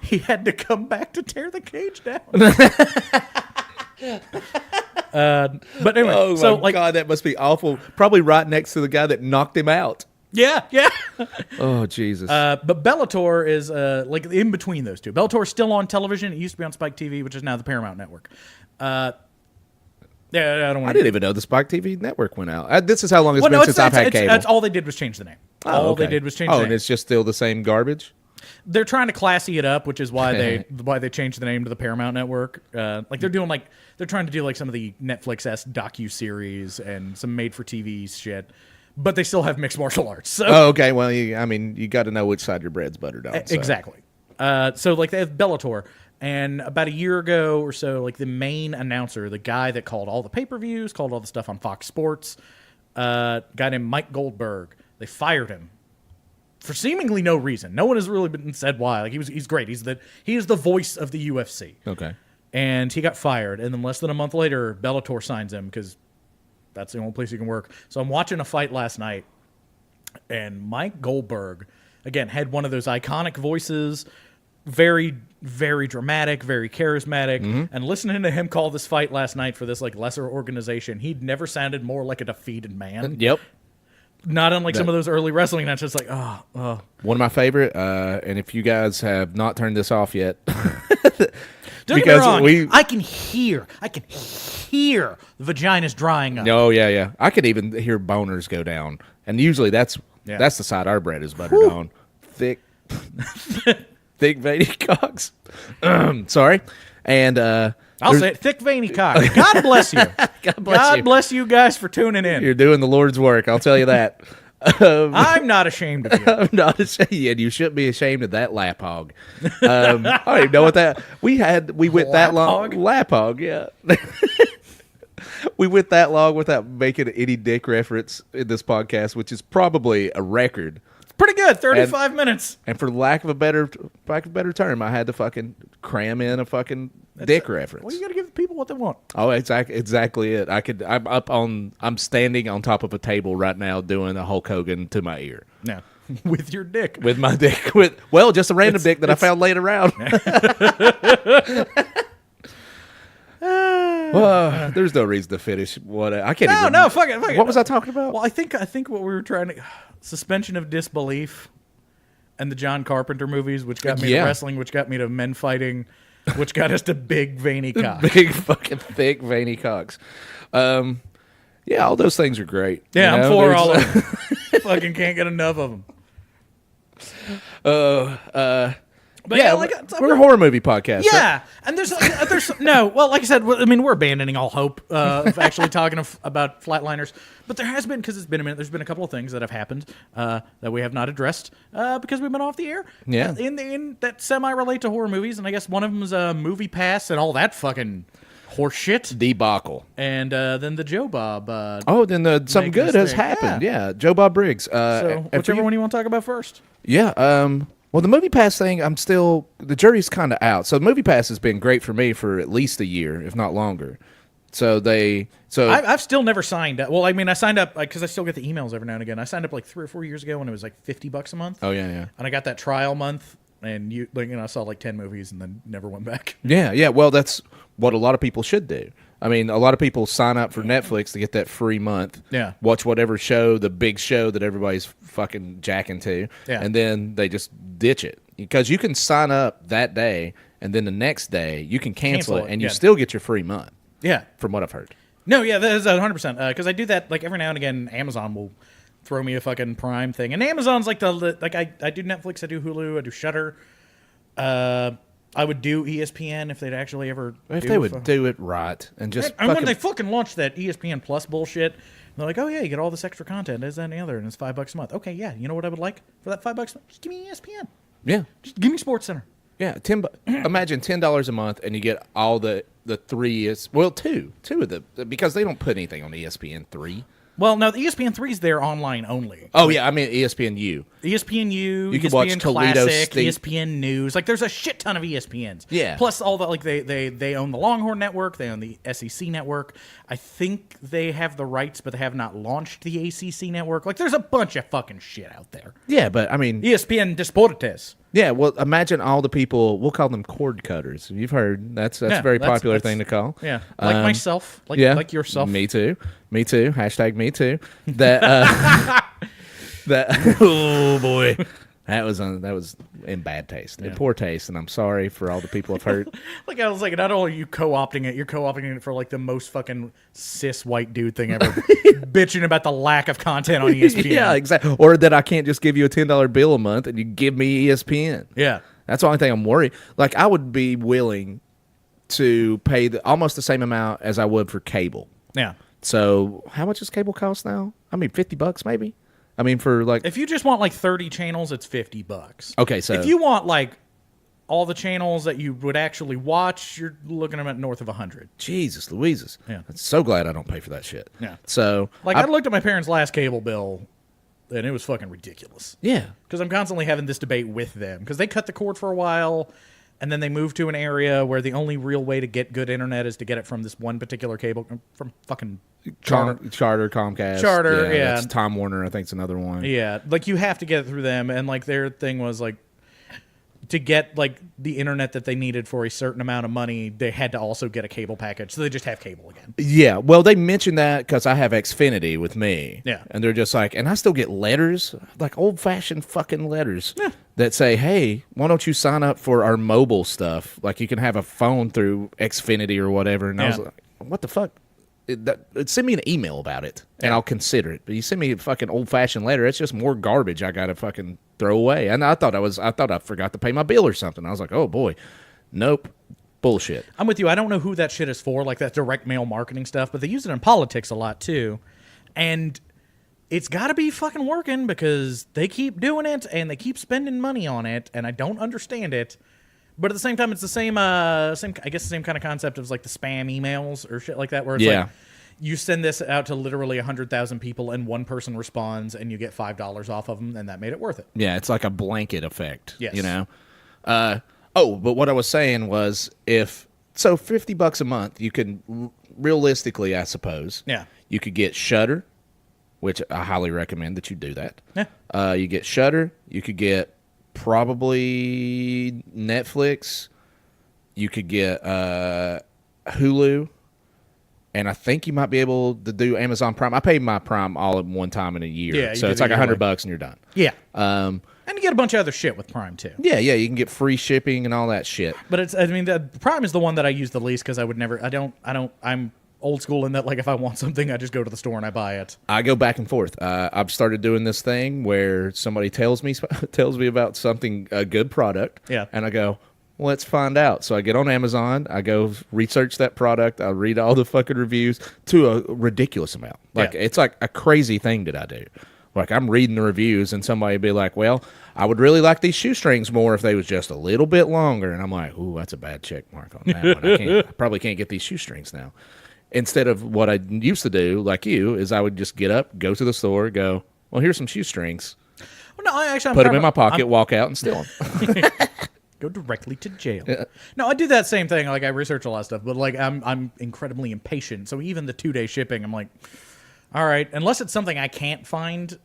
he had to come back to tear the cage down. But anyway, oh my God, that must be awful. Probably right next to the guy that knocked him out. Yeah. Oh, Jesus. But Bellator is like in between those two. Bellator is still on television. It used to be on Spike TV, which is now the Paramount Network. I didn't even know the Spike TV network went out. This is how long it's been since I've had cable. That's all they did was change the name. They did was change the name. And it's just still the same garbage? They're trying to classy it up, which is why they changed the name to the Paramount Network. Like they're trying to do like some of the Netflix-esque docu-series and some made-for-TV shit. But they still have mixed martial arts. So. Oh, okay. Well, you got to know which side your bread's buttered on. So. Exactly. So, like, they have Bellator. And about a year ago or so, like, the main announcer, the guy that called all the pay-per-views, called all the stuff on Fox Sports, a guy named Mike Goldberg, they fired him for seemingly no reason. No one has really been said why. Like, he's great. He is the voice of the UFC. Okay. And he got fired. And then less than a month later, Bellator signs him because that's the only place you can work. So I'm watching a fight last night, and Mike Goldberg, again, had one of those iconic voices, very, very dramatic, very charismatic. Mm-hmm. And listening to him call this fight last night for this like lesser organization, he'd never sounded more like a defeated man. Yep. Not unlike some of those early wrestling matches. Like, oh. One of my favorite, and if you guys have not turned this off yet, Don't get me wrong. I can hear the vagina's drying up. Oh yeah. I could even hear boners go down, and usually that's the side our bread is buttered on. Thick, thick veiny cocks. Sorry, and I'll say it, thick veiny cock. God bless you. God bless you guys for tuning in. You're doing the Lord's work. I'll tell you that. I'm not ashamed of you. I'm not ashamed, and you shouldn't be ashamed of that lap hog. I don't even know what that we went that long. Lap hog, yeah. We went that long without making any dick reference in this podcast, which is probably a record. Pretty good, 35 minutes. And for lack of a better term, I had to fucking cram in a fucking dick reference. Well, you got to give the people what they want. Oh, exactly it. I'm standing on top of a table right now doing a Hulk Hogan to my ear. No. With your dick. With my dick. Just a random dick that I found laying around. Well, there's no reason to finish what I can't even. No, fuck it. What was I talking about? Well, I think what we were trying to suspension of disbelief and the John Carpenter movies, which got me to wrestling, which got me to men fighting, which got us to big veiny cocks. Big fucking thick veiny cocks. Yeah, all those things are great. Yeah, I'm for all of them. Fucking can't get enough of them. But yeah, we're a horror movie podcast. Yeah, and there's no. Well, like I said, I mean, we're abandoning all hope of actually talking about Flatliners. But there has been, because it's been a minute, there's been a couple of things that have happened that we have not addressed because we've been off the air. Yeah, in that semi-relate to horror movies, and I guess one of them is Movie Pass and all that fucking horse shit debacle. And then the Joe Bob. Then something good has happened. Yeah, Joe Bob Briggs. So whichever one you want to talk about first. Yeah. Well, the Movie Pass thing, the jury's kind of out. So the Movie Pass has been great for me for at least a year, if not longer. I've still never signed up. Well, I mean, I signed up because I still get the emails every now and again. I signed up like 3 or 4 years ago when it was like $50 a month. Oh yeah. And I got that trial month, and I saw like 10 movies and then never went back. Yeah. Well, that's what a lot of people should do. I mean, a lot of people sign up for Netflix to get that free month. Yeah. Watch whatever show, the big show that everybody's fucking jacking to. Yeah. And then they just ditch it. Because you can sign up that day, and then the next day you can cancel it, and you still get your free month. Yeah. From what I've heard. No, yeah, that is 100%. Because I do that, like, every now and again. Amazon will throw me a fucking Prime thing. And Amazon's like I do Netflix, I do Hulu, I do Shudder. I would do ESPN if they'd actually ever do it right and just. And when they fucking launched that ESPN Plus bullshit, they're like, oh yeah, you get all this extra content, this, that, and the other, and it's $5 a month. Okay, yeah, you know what I would like for that $5? Just give me ESPN. Yeah, just give me SportsCenter. Yeah, imagine $10 a month, and you get all the two of the because they don't put anything on ESPN 3. Well, no, the ESPN 3 is there online only. Oh, yeah, I mean ESPNU. ESPNU, you can ESPN watch Toledo Classic, State. ESPN News. Like, there's a shit ton of ESPNs. Yeah. Plus, all the, like, they own the Longhorn Network. They own the SEC Network. I think they have the rights, but they have not launched the ACC Network. Like, there's a bunch of fucking shit out there. Yeah, but, I mean... ESPN Deportes. Yeah, well, imagine all the people, we'll call them cord cutters. You've heard, that's a very popular thing to call. Yeah, like myself, like yourself. Me too. Hashtag me too. That, oh boy. That was in bad taste, in poor taste, and I'm sorry for all the people I've hurt. Like I was like, not only are you co-opting it, you're co-opting it for like the most fucking cis white dude thing ever, bitching about the lack of content on ESPN. Yeah, exactly. Or that I can't just give you a $10 bill a month and you give me ESPN. Yeah, that's the only thing I'm worried. Like I would be willing to pay almost the same amount as I would for cable. Yeah. So how much does cable cost now? I mean, $50 maybe. I mean, for like... If you just want like 30 channels, it's $50. Okay, so... If you want like all the channels that you would actually watch, you're looking at north of 100. Jesus Louises. Yeah. I'm so glad I don't pay for that shit. Yeah. So... Like, I looked at my parents' last cable bill, and it was fucking ridiculous. Yeah. Because I'm constantly having this debate with them. Because they cut the cord for a while... And then they moved to an area where the only real way to get good internet is to get it from this one particular cable, from fucking Charter, Comcast. Charter, yeah. That's Time Warner, I think, it's another one. Yeah, like you have to get it through them. And like their thing was like, to get like the internet that they needed for a certain amount of money, they had to also get a cable package. So they just have cable again. Yeah, well, they mentioned that because I have Xfinity with me. Yeah. And they're just like, and I still get letters, like old-fashioned fucking letters that say, hey, why don't you sign up for our mobile stuff? Like, you can have a phone through Xfinity or whatever. And I was like, what the fuck? Send me an email about it, and I'll consider it. But you send me a fucking old-fashioned letter, it's just more garbage I got to fucking throw away. And I thought I forgot to pay my bill or something. I was like, oh, boy. Nope. Bullshit. I'm with you. I don't know who that shit is for, like that direct mail marketing stuff, but they use it in politics a lot, too. And it's got to be fucking working because they keep doing it, and they keep spending money on it, and I don't understand it. But at the same time, it's the same kind of concept as like the spam emails or shit like that, where it's like you send this out to literally 100,000 people and one person responds and you get $5 off of them, and that made it worth it. Yeah, it's like a blanket effect. Yes. You know? But what I was saying was $50 a month, you can realistically, I suppose, you could get Shudder, which I highly recommend that you do that. Yeah. You get Shudder, you could get probably Netflix. You could get Hulu, and I think you might be able to do Amazon Prime. I paid my Prime all at one time in a year, so it's like $100 and you're done. Yeah, and you get a bunch of other shit with Prime too. Yeah, you can get free shipping and all that shit. But the Prime is the one that I use the least because I'm old school in that, like, if I want something, I just go to the store and I buy it. I go back and forth. I've started doing this thing where somebody tells me about something, a good product, and I go, well, let's find out. So I get on Amazon, I go research that product, I read all the fucking reviews to a ridiculous amount. Like, it's like a crazy thing that I do. Like, I'm reading the reviews, and somebody would be like, well, I would really like these shoestrings more if they was just a little bit longer. And I'm like, ooh, that's a bad check mark on that one. I probably can't get these shoestrings now. Instead of what I used to do, like you, is I would just get up, go to the store, go, well, here's some shoestrings. Well, no, put them in my pocket, walk out, and steal them. Go directly to jail. Yeah. No, I do that same thing. Like, I research a lot of stuff, but like I'm incredibly impatient. So even the 2-day shipping, I'm like, all right, unless it's something I can't find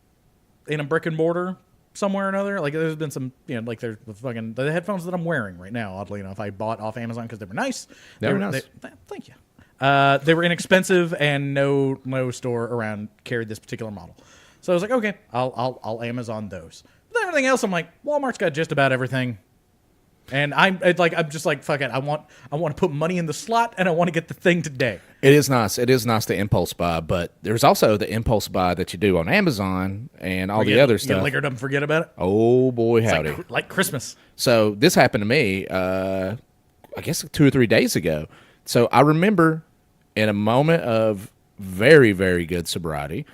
in a brick and mortar somewhere or another. Like, there's been some, like, there's the headphones that I'm wearing right now. Oddly enough, I bought off Amazon because they were nice. They were nice. Thank you. They were inexpensive, and no store around carried this particular model. So I was like, okay, I'll Amazon those. But everything else, I'm like, Walmart's got just about everything. And I'm just like, fuck it. I want to put money in the slot, and I want to get the thing today. It is nice. It is nice to impulse buy, but there's also the impulse buy that you do on Amazon and all the other stuff. Get liquored up and forget about it. Oh boy, howdy! Like Christmas. So this happened to me, I guess 2 or 3 days ago. So I remember, in a moment of very, very good sobriety,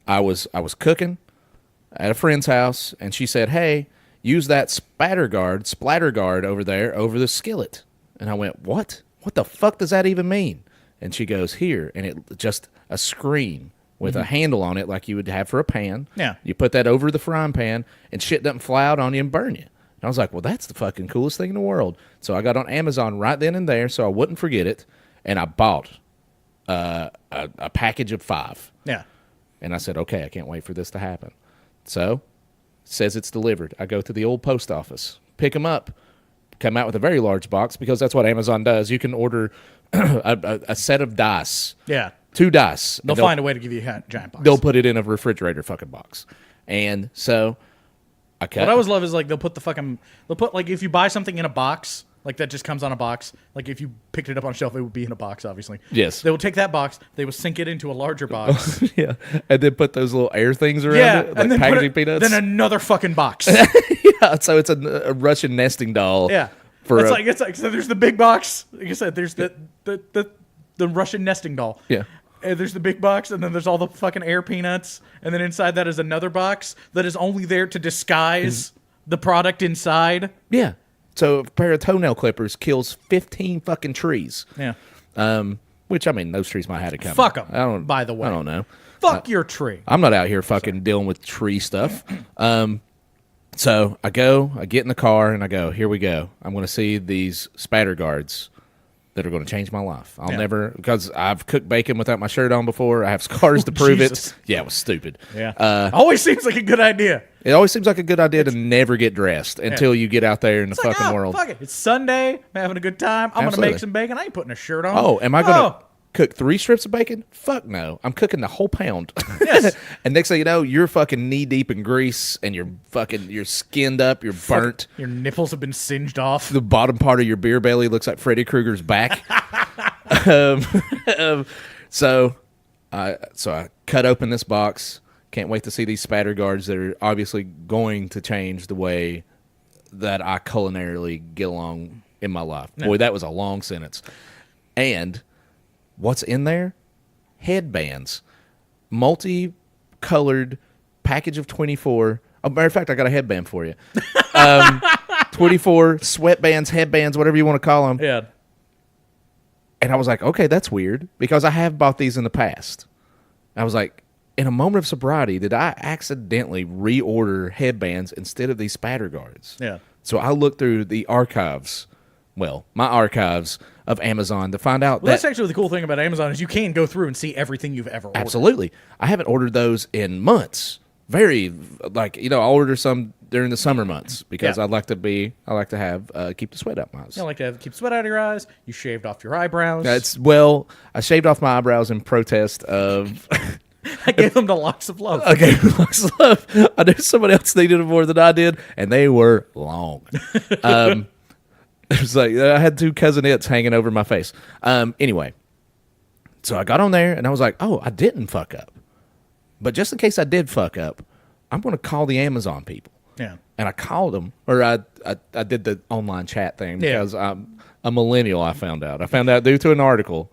I was cooking at a friend's house, and she said, "Hey, use that splatter guard over there over the skillet." And I went, "What? What the fuck does that even mean?" And she goes, "Here," and it just a screen with a handle on it like you would have for a pan. Yeah. You put that over the frying pan, and shit doesn't fly out on you and burn you. And I was like, well, that's the fucking coolest thing in the world. So I got on Amazon right then and there so I wouldn't forget it, and I bought a package of 5. Yeah. And I said, okay, I can't wait for this to happen. So, says it's delivered. I go to the old post office, pick them up, come out with a very large box because that's what Amazon does. You can order a set of dice. Yeah. 2 dice. They'll find a way to give you a giant box. They'll put it in a refrigerator fucking box. And so I cut. What I always love is like they'll put like if you buy something in a box, like that just comes on a box. Like if you picked it up on a shelf, it would be in a box, obviously. Yes. They will take that box, they will sink it into a larger box. Yeah. And then put those little air things around it, like and then packaging peanuts. Then another fucking box. Yeah. So it's a Russian nesting doll. Yeah. It's like so there's the big box. Like I said, there's the Russian nesting doll. Yeah. And there's the big box, and then there's all the fucking air peanuts, and then inside that is another box that is only there to disguise the product inside. Yeah. So a pair of toenail clippers kills 15 fucking trees. Yeah. Which, I mean, those trees might have to come. Fuck them, by the way. I don't know. Fuck your tree. I'm not out here fucking dealing with tree stuff. So I get in the car, and I go, here we go. I'm going to see these spatter guards. that are going to change my life. I'll never, because I've cooked bacon without my shirt on before. I have scars to prove Jesus. it. Yeah, it was stupid. Yeah. Always seems like a good idea. It always seems like a good idea to never get dressed until you get out there in the fucking world. Fuck it. It's Sunday. I'm having a good time. I'm going to make some bacon. I ain't putting a shirt on. Oh, am I going to cook 3 strips of bacon? Fuck no. I'm cooking the whole pound. Yes. And next thing you know, you're fucking knee deep in grease and you're skinned up, you're burnt. Your nipples have been singed off. The bottom part of your beer belly looks like Freddy Krueger's back. So I cut open this box. Can't wait to see these spatter guards that are obviously going to change the way that I culinarily get along in my life. Yeah. Boy, that was a long sentence. And what's in there? Headbands. Multi-colored package of 24. Oh, matter of fact, I got a headband for you. 24 sweatbands, headbands, whatever you want to call them. Yeah. And I was like, okay, that's weird, because I have bought these in the past. I was like, in a moment of sobriety, did I accidentally reorder headbands instead of these spatter guards? Yeah. So I looked through the archives, my archives of Amazon to find out that's actually the cool thing about Amazon is you can go through and see everything you've ever ordered. Absolutely. I haven't ordered those in months. I'll order some during the summer months because I like to have keep the sweat out my eyes. I like to keep sweat out of your eyes. You shaved off your eyebrows. I shaved off my eyebrows in protest of... I gave them to Locks of Love. I gave them Locks of Love. I knew somebody else needed them more than I did, and they were long. It was like I had 2 cousinettes hanging over my face. Anyway, so I got on there, and I was like, oh, I didn't fuck up. But just in case I did fuck up, I'm going to call the Amazon people. Yeah. And I called them, or I did the online chat thing because I'm a millennial, I found out. Due to an article.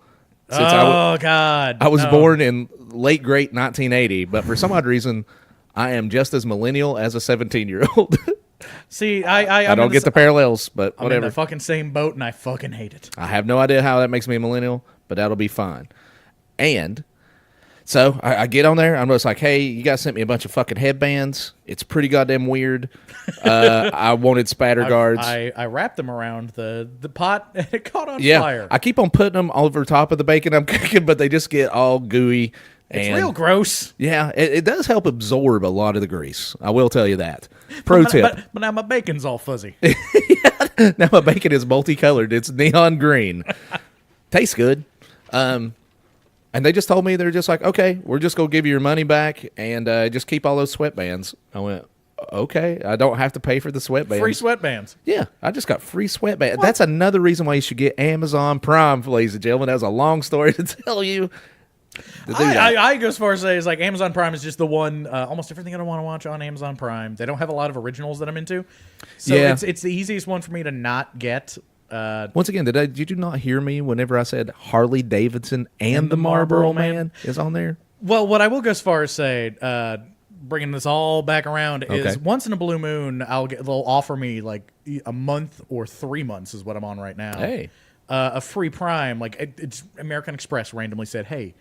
God. I was born in late great 1980, but for some odd reason, I am just as millennial as a 17-year-old. See, I don't get the parallels, but I'm whatever. in the fucking same boat, and I fucking hate it. I have no idea how that makes me a millennial, but that'll be fine. And so I get on there. I'm just like, hey, you guys sent me a bunch of fucking headbands. It's pretty goddamn weird. I wanted spatter guards. I wrapped them around the pot, and it caught on fire. I keep on putting them over top of the bacon I'm cooking, but they just get all gooey. It's real gross. Yeah, it does help absorb a lot of the grease. I will tell you that. Pro tip. But now my bacon's all fuzzy. Now my bacon is multicolored. It's neon green. Tastes good. And they just told me, they're just like, okay, we're just going to give you your money back and just keep all those sweatbands. I went, okay, I don't have to pay for the sweatbands. Free sweatbands. Yeah, I just got free sweatbands. That's another reason why you should get Amazon Prime, ladies and gentlemen. That was a long story to tell you. I go as far as say is like Amazon Prime is just the one. Almost everything I don't want to watch on Amazon Prime. They don't have a lot of originals that I'm into, so it's the easiest one for me to not get. Once again, did you not hear me whenever I said Harley Davidson and the Marlboro Man is on there? Well, what I will go as far as say, bringing this all back around, is once in a blue moon, they'll offer me like a month or 3 months is what I'm on right now. Hey, a free Prime. Like it's American Express randomly said, hey,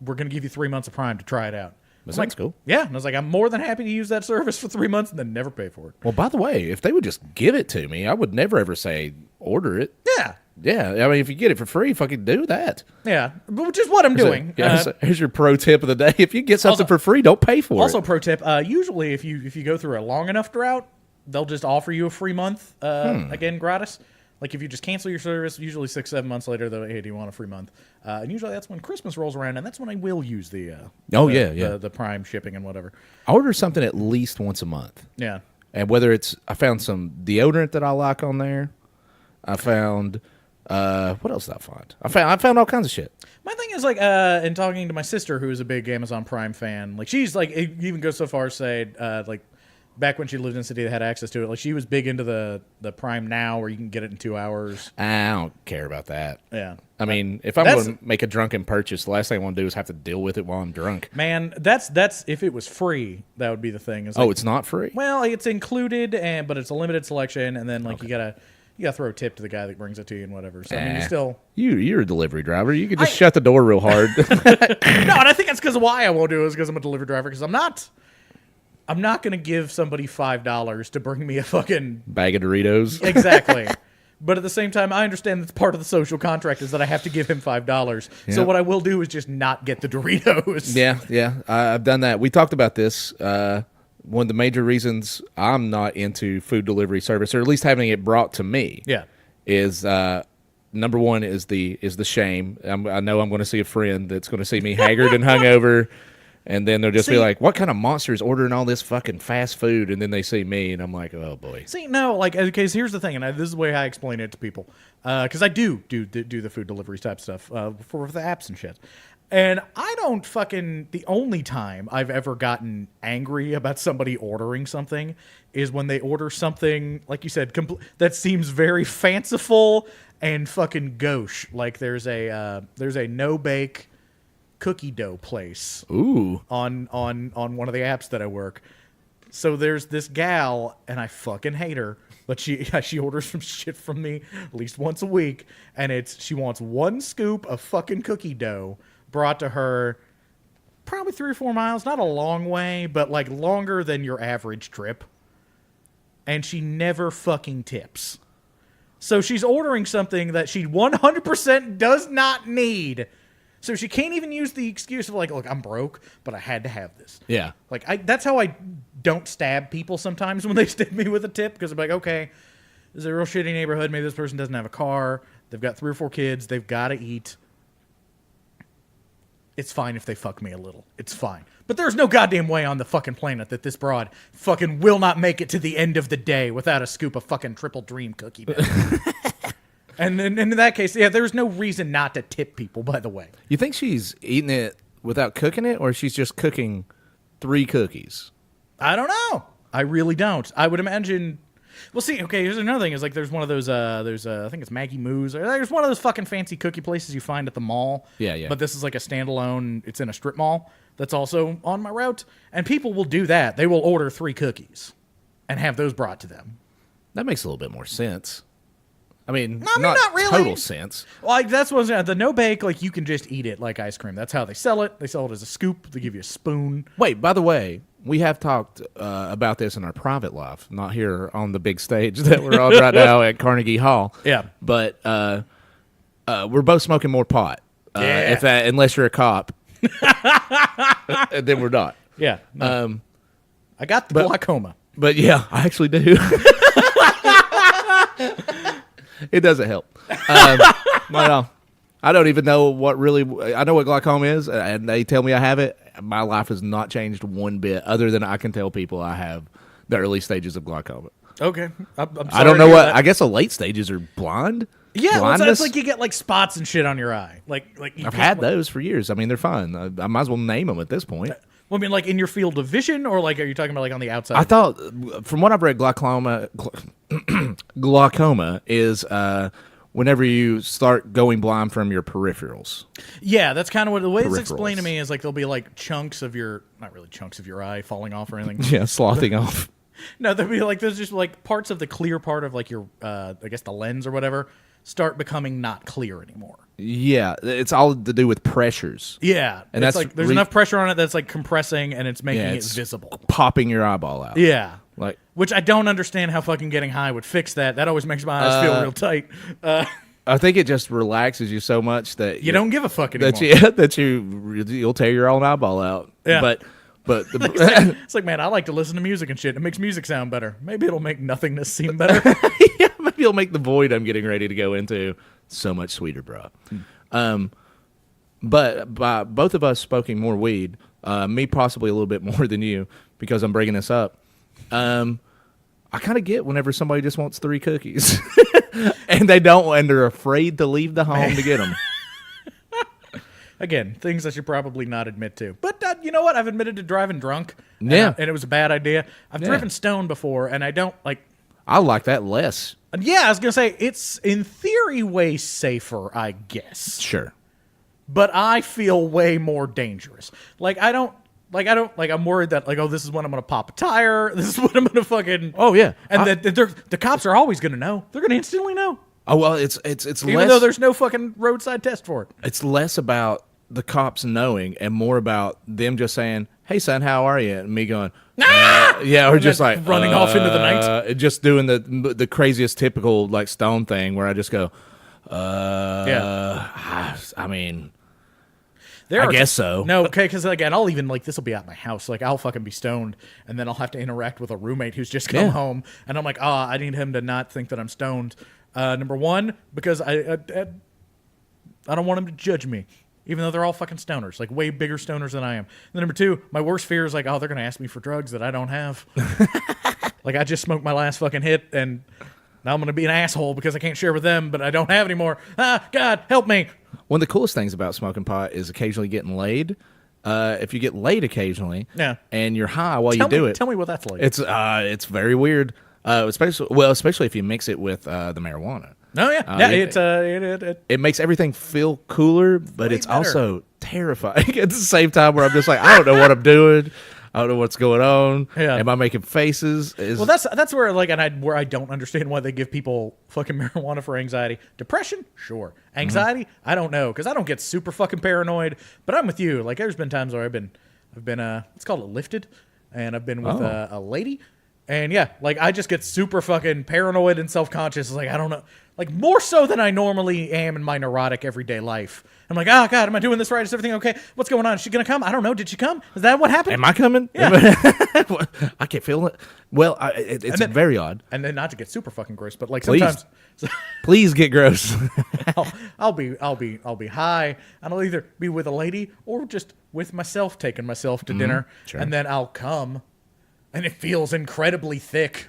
we're going to give you 3 months of Prime to try it out. That's cool. Yeah, and I was like, I'm more than happy to use that service for 3 months and then never pay for it. Well, by the way, if they would just give it to me, I would never ever say order it. Yeah. Yeah, I mean, if you get it for free, fucking do that. Yeah, which is what I'm doing. Here's your pro tip of the day. If you get something for free, don't pay for it. Also, pro tip, usually if you go through a long enough drought, they'll just offer you a free month, again, gratis. Like if you just cancel your service, usually 6-7 months later, they'll hey, do you want a free month? And usually that's when Christmas rolls around, and that's when I will use the the Prime shipping and whatever. I order something at least once a month. Yeah, and whether it's I found some deodorant that I like on there. I found what else did I find? I found all kinds of shit. My thing is like in talking to my sister, who is a big Amazon Prime fan, like she's like it even goes so far as say like. Back when she lived in a city that had access to it, like she was big into the Prime Now, where you can get it in 2 hours. I don't care about that. Yeah, I mean, if I'm going to make a drunken purchase, the last thing I want to do is have to deal with it while I'm drunk. Man, that's if it was free, that would be the thing. It's not free? Well, it's included, but it's a limited selection, and then like you gotta throw a tip to the guy that brings it to you and whatever. So I mean, you still you're a delivery driver. You could just shut the door real hard. No, and I think that's because why I won't do it is because I'm a delivery driver. Because I'm not going to give somebody $5 to bring me a fucking bag of Doritos. Exactly. But at the same time, I understand that part of the social contract is that I have to give him $5. So Yep. what I will do is just not get the Doritos. Yeah. I've done that. We talked about this. One of the major reasons I'm not into food delivery service, or at least having it brought to me, Yeah. is number one is the shame. I know I'm going to see a friend that's going to see me haggard and hungover, and then they'll just be like, "What kind of monster is ordering all this fucking fast food?" And then they see me, and I'm like, "Oh boy." See, no, like, okay, so here's the thing, and this is the way I explain it to people, because I do the food delivery type stuff for the apps and shit. And I don't the only time I've ever gotten angry about somebody ordering something is when they order something, like you said, that seems very fanciful and fucking gauche. Like there's a no-bake cookie dough place Ooh. on one of the apps that I work. So there's this gal, and I fucking hate her, but she orders some shit from me at least once a week, and she wants 1 scoop of fucking cookie dough brought to her probably 3 or 4 miles, not a long way, but like longer than your average trip. And she never fucking tips. So she's ordering something that she 100% does not need. So she can't even use the excuse of like, look, I'm broke, but I had to have this. Yeah. Like that's how I don't stab people sometimes when they stab me with a tip, because I'm like, okay, this is a real shitty neighborhood. Maybe this person doesn't have a car. They've got 3 or 4 kids. They've got to eat. It's fine if they fuck me a little. It's fine. But there's no goddamn way on the fucking planet that this broad fucking will not make it to the end of the day without a scoop of fucking Triple Dream cookie dough. And then in that case, yeah, there's no reason not to tip people, by the way. You think she's eating it without cooking it, or she's just cooking 3 cookies? I don't know. I really don't. I would imagine. Well, see, okay, here's another thing. Is like there's one of those, I think it's Maggie Moo's. Or there's one of those fucking fancy cookie places you find at the mall. Yeah. But this is like a standalone, it's in a strip mall that's also on my route. And people will do that. They will order 3 cookies and have those brought to them. That makes a little bit more sense. I mean, not really. Total sense. Like, that's what the no-bake, like, you can just eat it like ice cream. That's how they sell it. They sell it as a scoop. They give you a spoon. Wait, by the way, we have talked about this in our private life, not here on the big stage that we're on right now at Carnegie Hall. Yeah. But we're both smoking more pot. Yeah. Unless you're a cop, then we're not. Yeah. No. I got the glaucoma. But yeah, I actually do. It doesn't help. Well, I don't even know what really. I know what glaucoma is, and they tell me I have it. My life has not changed one bit, other than I can tell people I have the early stages of glaucoma. Okay, I'm sorry I don't know to hear what. that. I guess the late stages are blind. Yeah, well, blindness. it's like you get like spots and shit on your eye. Like I've had those for years. I mean, they're fine. I might as well name them at this point. Well, I mean, like in your field of vision, or like are you talking about like on the outside? I thought, from what I've read, glaucoma is whenever you start going blind from your peripherals. Yeah, that's kind of what the way it's explained to me is like there'll be like chunks of your, not really chunks of your eye falling off or anything. Yeah, slothing off. No, there'll be like there's just like parts of the clear part of like your, I guess the lens or whatever, start becoming not clear anymore. Yeah, it's all to do with pressures. Yeah, And it's that's like there's enough pressure on it that's like compressing and it's making it visible. Popping your eyeball out. Yeah. Like, which I don't understand how fucking getting high would fix that. That always makes my eyes feel real tight. I think it just relaxes you so much that you don't give a fuck anymore. You'll tear your own eyeball out. Yeah. But it's like, man, I like to listen to music and shit. It makes music sound better. Maybe it'll make nothingness seem better. yeah, maybe it'll make the void I'm getting ready to go into so much sweeter, bro. But by both of us smoking more weed, me possibly a little bit more than you because I'm bringing this up. I kind of get whenever somebody just wants 3 cookies and they don't, and they're afraid to leave the home to get them. Again, things I should probably not admit to. But you know what? I've admitted to driving drunk. Yeah. And it was a bad idea. I've driven stoned before, and I don't like... I like that less. Yeah, I was going to say, it's in theory way safer, I guess. Sure. But I feel way more dangerous. I'm worried that, like, oh, this is when I'm going to pop a tire. This is when I'm going to fucking... Oh, yeah. And the cops are always going to know. They're going to instantly know. Oh, well, it's Even less... though there's no fucking roadside test for it. It's less about the cops knowing and more about them just saying, "Hey, son, how are you?" And me going, yeah, or And just then like running off into the night. just doing the craziest typical like Stone thing where I just go, I mean, I guess so. No, okay, because again, I'll even like this will be at my house. Like I'll fucking be stoned, and then I'll have to interact with a roommate who's just come home, and I'm like, I need him to not think that I'm stoned. Number one, because I don't want him to judge me, even though they're all fucking stoners, like way bigger stoners than I am. And then number two, my worst fear is like, they're gonna ask me for drugs that I don't have. Like I just smoked my last fucking hit, and now I'm gonna be an asshole because I can't share with them, but I don't have any more. God, help me. One of the coolest things about smoking pot is occasionally getting laid. If you get laid occasionally, and you're high while you do it, tell me what that's like. It's very weird. Especially if you mix it with the marijuana. Oh yeah, it makes everything feel cooler, but it's better. also terrifying at the same time. Where I'm just like, I don't know what I'm doing. I don't know what's going on. Yeah. Am I making faces? Well, that's where like, where I don't understand why they give people fucking marijuana for anxiety. Depression, sure. Anxiety, I don't know, because I don't get super fucking paranoid. But I'm with you. Like, there's been times where I've been it's called lifted, and I've been with a lady. And yeah, like I just get super fucking paranoid and self-conscious. Like, I don't know, like more so than I normally am in my neurotic everyday life. I'm like, oh God, am I doing this right? Is everything okay? What's going on? Is she going to come? I don't know. Did she come? Is that what happened? Am I coming? Yeah. I can't feel it. Well, it's very odd. And then not to get super fucking gross, but like Please. sometimes Please get gross. I'll be high, and I'll either be with a lady or just with myself, taking myself to dinner, sure. and then I'll come. And it feels incredibly thick.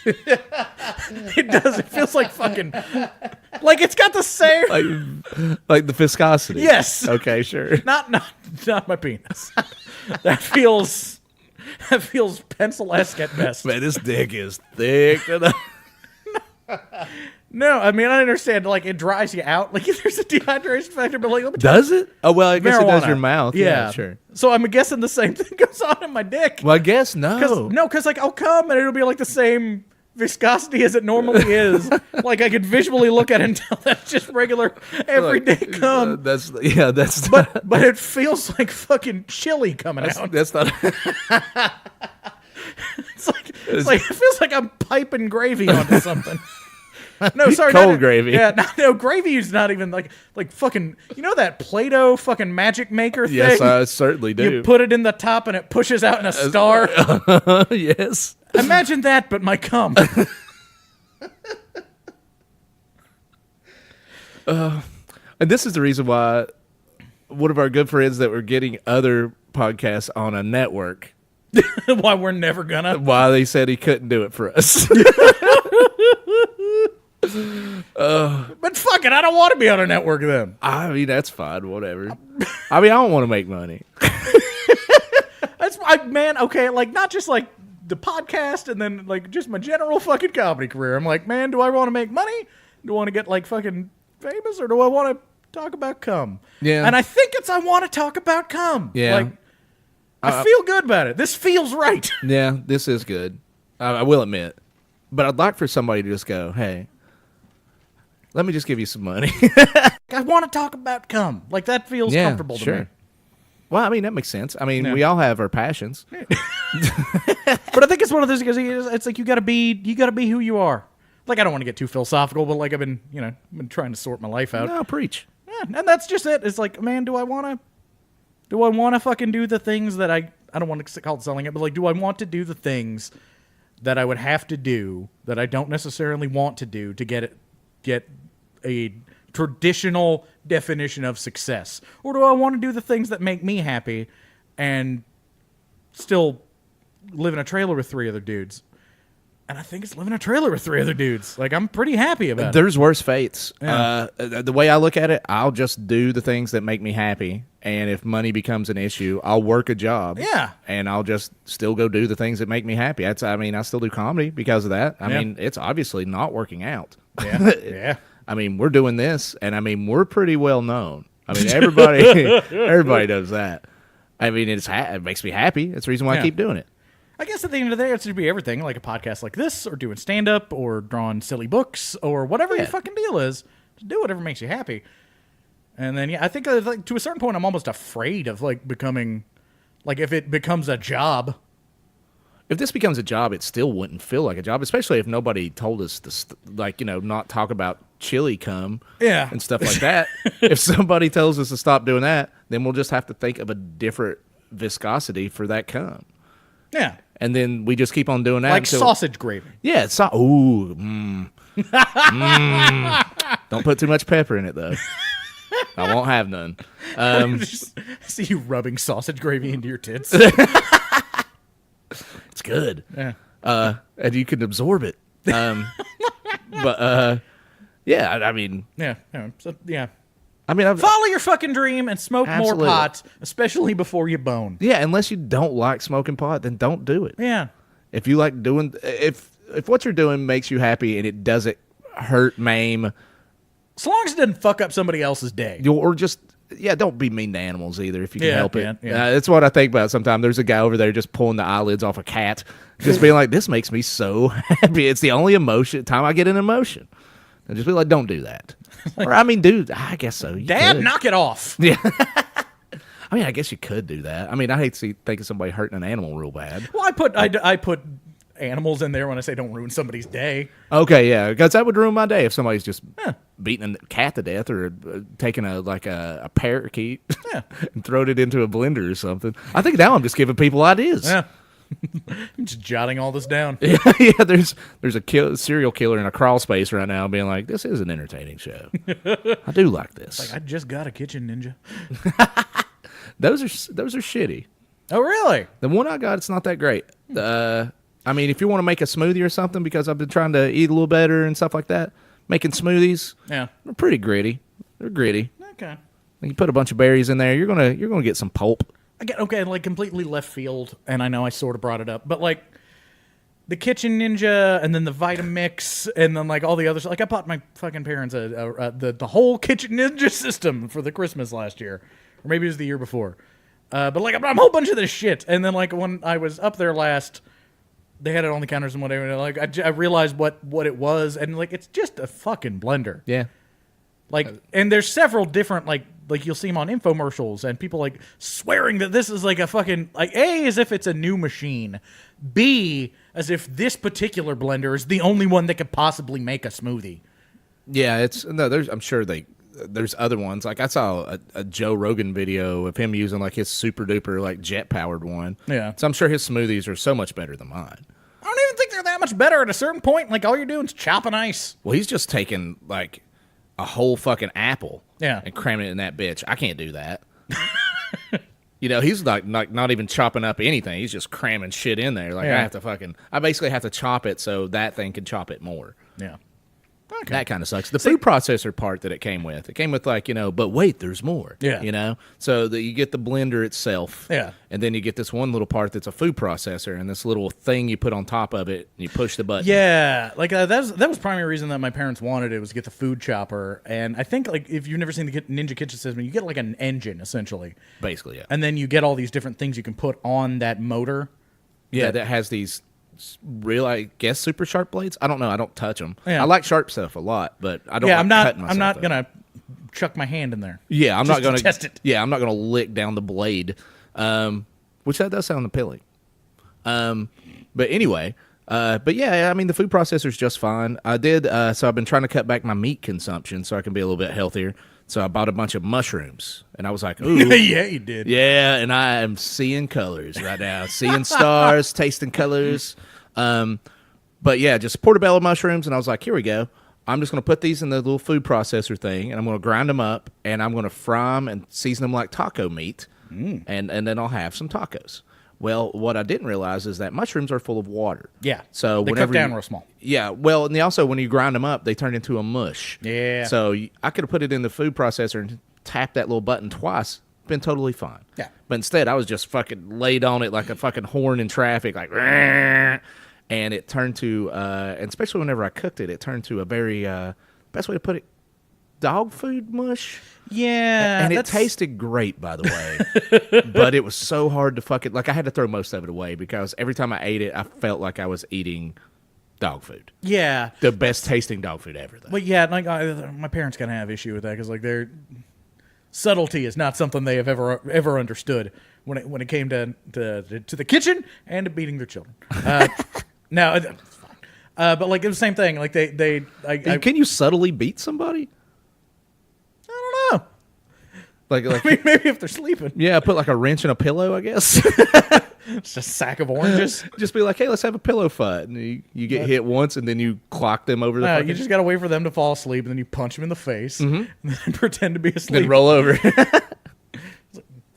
It does. It feels like fucking, like it's got the same, like the viscosity. Yes. Okay, sure. Not my penis. That feels pencil-esque at best. Man, this dick is thick. No, I mean I understand. Like it dries you out. Like there's a dehydration factor, but like let me tell Does it? Oh well, I guess it does marijuana. your mouth. Yeah, sure. So I'm guessing the same thing goes on in my dick. Well, I guess no. Because like I'll come and it'll be like the same viscosity as it normally is. Like I could visually look at it and tell that's just regular everyday cum. That's but it feels like fucking chili coming out. That's not. It's like it feels like I'm piping gravy onto something. No, sorry, cold gravy. Yeah, no, gravy is not even like fucking. You know that Play-Doh fucking magic maker thing? Yes, I certainly do. You put it in the top and it pushes out in a star. Yes. Imagine that, but my cum. And this is the reason why one of our good friends that were getting other podcasts on a network. Why we're never gonna. Why they said he couldn't do it for us. But fuck it, I don't want to be on a network then. I mean, that's fine. Whatever. I mean, I don't want to make money. Man, okay, like not just like the podcast and then like just my general fucking comedy career. I'm like, man, do I want to make money? Do I want to get like fucking famous, or do I want to talk about cum? Yeah. And I think I want to talk about cum. Yeah. Like, I feel good about it. This feels right. Yeah, this is good. I will admit. But I'd like for somebody to just go, hey, let me just give you some money. I want to talk about cum. Like that feels comfortable to me. Well, I mean, that makes sense. I mean, we all have our passions. But I think it's one of those because it's like you gotta be who you are. Like I don't want to get too philosophical, but like I've been trying to sort my life out. No, preach. Yeah, and that's just it. It's like, man, do I want to fucking do the things that I don't want to call it selling it, but like, do I want to do the things that I would have to do that I don't necessarily want to do to get a traditional definition of success? Or do I want to do the things that make me happy and still live in a trailer with 3 other dudes? And I think it's living in a trailer with 3 other dudes. Like, I'm pretty happy about it. There's worse fates. Yeah. The way I look at it, I'll just do the things that make me happy. And if money becomes an issue, I'll work a job. Yeah. And I'll just still go do the things that make me happy. I still do comedy because of that. I mean, it's obviously not working out. Yeah. Yeah. I mean, we're doing this, and I mean, we're pretty well known. I mean, everybody knows that. I mean, it makes me happy. That's the reason why I keep doing it. I guess at the end of the day, it's to be everything, like a podcast like this, or doing stand-up, or drawing silly books, or whatever your fucking deal is. Just do whatever makes you happy. And then, yeah, I think like, to a certain point, I'm almost afraid of like becoming, like if it becomes a job. If this becomes a job, it still wouldn't feel like a job, especially if nobody told us to, not talk about chili cum and stuff like that. If somebody tells us to stop doing that, then we'll just have to think of a different viscosity for that cum. Yeah. And then we just keep on doing that. Like sausage gravy. Yeah. Don't put too much pepper in it, though. I won't have none. Just see you rubbing sausage gravy into your tits. It's good. Yeah. And you can absorb it. Yeah, I mean. Yeah. So, yeah. I mean, follow your fucking dream and smoke Absolutely. more pot, especially before you bone. Yeah, unless you don't like smoking pot, then don't do it. Yeah. If you like doing, if what you're doing makes you happy and it doesn't hurt, maim, as long as it doesn't fuck up somebody else's day. or just, don't be mean to animals either if you can help it. Yeah. That's what I think about sometimes. There's a guy over there just pulling the eyelids off a cat, just being like, this makes me so happy. It's the only time I get an emotion. And just be like, don't do that. Or, I mean, dude, I guess so. Dad, knock it off. Yeah. I mean, I guess you could do that. I mean, I hate to think of somebody hurting an animal real bad. Well, I put animals in there when I say don't ruin somebody's day. Okay, yeah, because that would ruin my day if somebody's just beating a cat to death or taking a parakeet and throwing it into a blender or something. I think now I'm just giving people ideas. Yeah. I'm just jotting all this down. Yeah, there's a serial killer in a crawl space right now being like, this is an entertaining show. I do like this. Like, I just got a kitchen ninja. Those are shitty. Oh, really? The one I got, it's not that great. I mean, if you want to make a smoothie or something, because I've been trying to eat a little better and stuff like that, making smoothies, they're pretty gritty. They're gritty. Okay. And you put a bunch of berries in there, you're gonna get some pulp. Okay, like completely left field, and I know I sort of brought it up, but like the Kitchen Ninja, and then the Vitamix, and then like all the others. Like I bought my fucking parents the whole Kitchen Ninja system for the Christmas last year, or maybe it was the year before. But like I bought a whole bunch of this shit, and then like when I was up there last, they had it on the counters and whatever. And like I realized what it was, and like it's just a fucking blender. Yeah. Like, and there's several different, like you'll see them on infomercials and people like swearing that this is like a fucking, like A, as if it's a new machine. B, as if this particular blender is the only one that could possibly make a smoothie. Yeah, I'm sure there's other ones. Like I saw a Joe Rogan video of him using like his super duper like jet powered one. Yeah. So I'm sure his smoothies are so much better than mine. I don't even think they're that much better at a certain point. Like all you're doing is chopping ice. Well, he's just taking like a whole fucking apple and cramming it in that bitch. I can't do that. He's like not even chopping up anything. He's just cramming shit in there. Like I basically have to chop it so that thing can chop it more. Yeah. Okay. That kind of sucks. The food processor part that it came with like, but wait, there's more. Yeah. So that you get the blender itself. Yeah. And then you get this one little part that's a food processor and this little thing you put on top of it and you push the button. Yeah. Like that was primary reason that my parents wanted it was to get the food chopper. And I think like if you've never seen the Ninja Kitchen system, you get like an engine essentially. Basically, yeah. And then you get all these different things you can put on that motor. Yeah, that has these real, I guess, super sharp blades. I don't know. I don't touch them. Yeah. I like sharp stuff a lot, but I don't. Yeah, like I'm not gonna chuck my hand in there. Yeah, I'm just not gonna test it. Yeah, I'm not gonna lick down the blade, which that does sound appealing. But anyway, but yeah, I mean the food processor's just fine. I did. So I've been trying to cut back my meat consumption so I can be a little bit healthier. So I bought a bunch of mushrooms, and I was like, ooh. Yeah, you did. Yeah, and I am seeing colors right now. Seeing stars, tasting colors. But yeah, just portobello mushrooms, and I was like, here we go. I'm just going to put these in the little food processor thing, and I'm going to grind them up, and I'm going to fry them and season them like taco meat, and then I'll have some tacos. Well, what I didn't realize is that mushrooms are full of water. Yeah. So they whenever cut down real small. Yeah. Well, and they also, when you grind them up, they turn into a mush. Yeah. So I could have put it in the food processor and tapped that little button twice. Been totally fine. Yeah. But instead, I was just fucking laid on it like a fucking horn in traffic, like, and it turned to, and especially whenever I cooked it, it turned to a very, best way to put it, dog food mush. Yeah. And it tasted great, by the way. But it was so hard to fucking, like I had to throw most of it away because every time I ate it, I felt like I was eating dog food. Yeah. The best tasting dog food ever, though. But yeah, like my parents kind of have issue with that because like subtlety is not something they have ever understood when it came to the kitchen and to beating their children. No, it's fine. But like it was the same thing. Like can you subtly beat somebody? I don't know. Like I mean, maybe if they're sleeping. Yeah, put like a wrench in a pillow, I guess. It's just a sack of oranges. Just be like, hey, let's have a pillow fight. And you get hit once, and then you clock them over the fucking... You just got to wait for them to fall asleep, and then you punch them in the face, and then pretend to be asleep. Then roll over.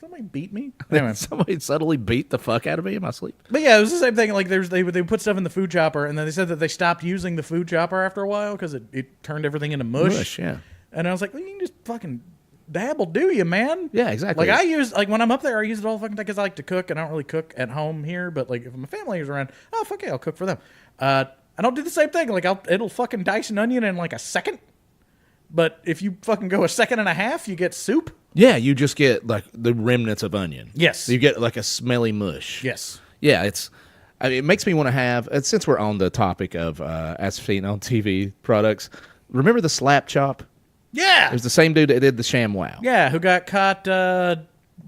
Somebody beat me? Anyway. Somebody subtly beat the fuck out of me in my sleep. But yeah, it was the same thing. Like they put stuff in the food chopper, and then they said that they stopped using the food chopper after a while because it turned everything into mush. Yeah. And I was like, well, you can just fucking... dabble, do you, man? Yeah, exactly. Like I use, like when I'm up there, I use it all the fucking time because I like to cook, and I don't really cook at home here. But like if my family is around, oh fuck yeah, I'll cook for them. I don't do the same thing. Like it'll fucking dice an onion in like a second. But if you fucking go a second and a half, you get soup. Yeah, you just get like the remnants of onion. Yes, you get like a smelly mush. Yes. Yeah, it makes me want to have. Since we're on the topic of as seen on TV products, remember the slap chop? Yeah. It was the same dude that did the ShamWow. Yeah, who got caught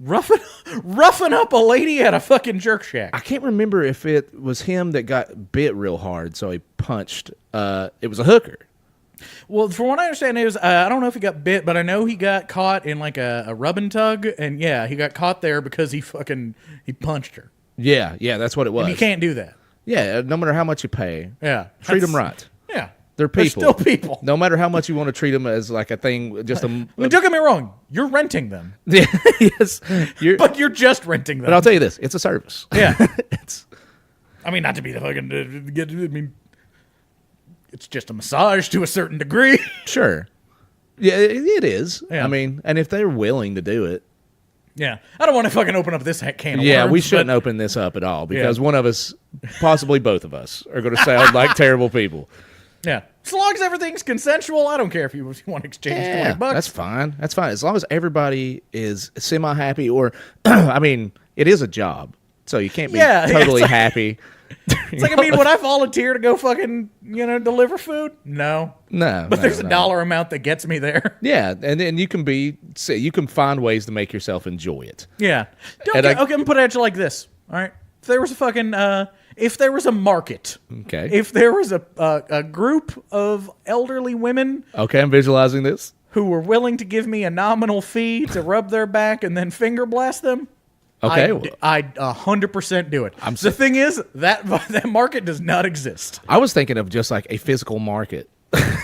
roughing up a lady at a fucking jerk shack. I can't remember if it was him that got bit real hard, so he punched. It was a hooker. Well, from what I understand, it was I don't know if he got bit, but I know he got caught in like a rub and tug, and yeah, he got caught there because he punched her. Yeah, that's what it was. And you can't do that. Yeah, no matter how much you pay. Yeah, treat them right. Yeah. They're people. They're still people. No matter how much you want to treat them as like a thing, just a... I mean, don't get me wrong. You're renting them. Yes. But you're just renting them. But I'll tell you this. It's a service. Yeah. It's... I mean, not to be the fucking... I mean, it's just a massage to a certain degree. Sure. Yeah, it is. Yeah. I mean, and if they're willing to do it. Yeah. I don't want to fucking open up this can of worms. Yeah, we shouldn't open this up at all because one of us, possibly both of us, are going to sound like terrible people. Yeah. As long as everything's consensual, I don't care if you want to exchange $20. That's fine. That's fine. As long as everybody is semi-happy or, I mean, it is a job, so you can't be totally happy. It's like, I mean, would I volunteer to go fucking, deliver food? No. No. But there's a dollar amount that gets me there. Yeah, and then you can find ways to make yourself enjoy it. Yeah. Okay, I'm going to put it at you like this. All right. If there was a fucking, if there was a market. Okay. If there was a group of elderly women. Okay, I'm visualizing this. Who were willing to give me a nominal fee to rub their back and then finger blast them. Okay. I'd 100% do it. The thing is, that market does not exist. I was thinking of just like a physical market. That's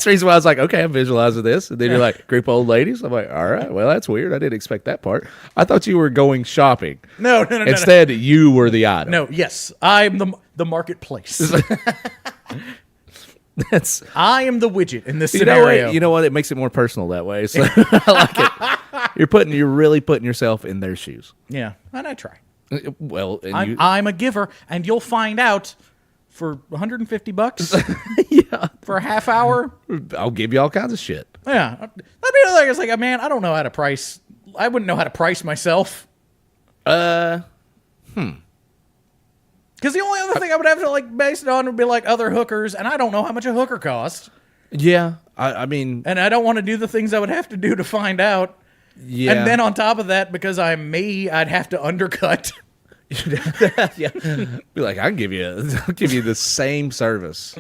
the reason why I was like, okay, I'm visualizing this. And then you're like, group of old ladies. I'm like, all right, well, that's weird. I didn't expect that part. I thought you were going shopping. No. Instead, you were the item. No, yes. I'm the marketplace. I am the widget in this scenario. You know what? It makes it more personal that way. So I like it. You're really putting yourself in their shoes. Yeah, and I try. Well, I'm a giver, and you'll find out for $150 yeah, for a half hour. I'll give you all kinds of shit. Yeah, that'd be another thing. It's like, man, I don't know how to price. I wouldn't know how to price myself. Because the only other thing I would have to like base it on would be like other hookers, and I don't know how much a hooker costs. Yeah, I mean, and I don't want to do the things I would have to do to find out. Yeah, and then on top of that, because I'm me, I'd have to undercut. Yeah, be like, I'll give you the same service.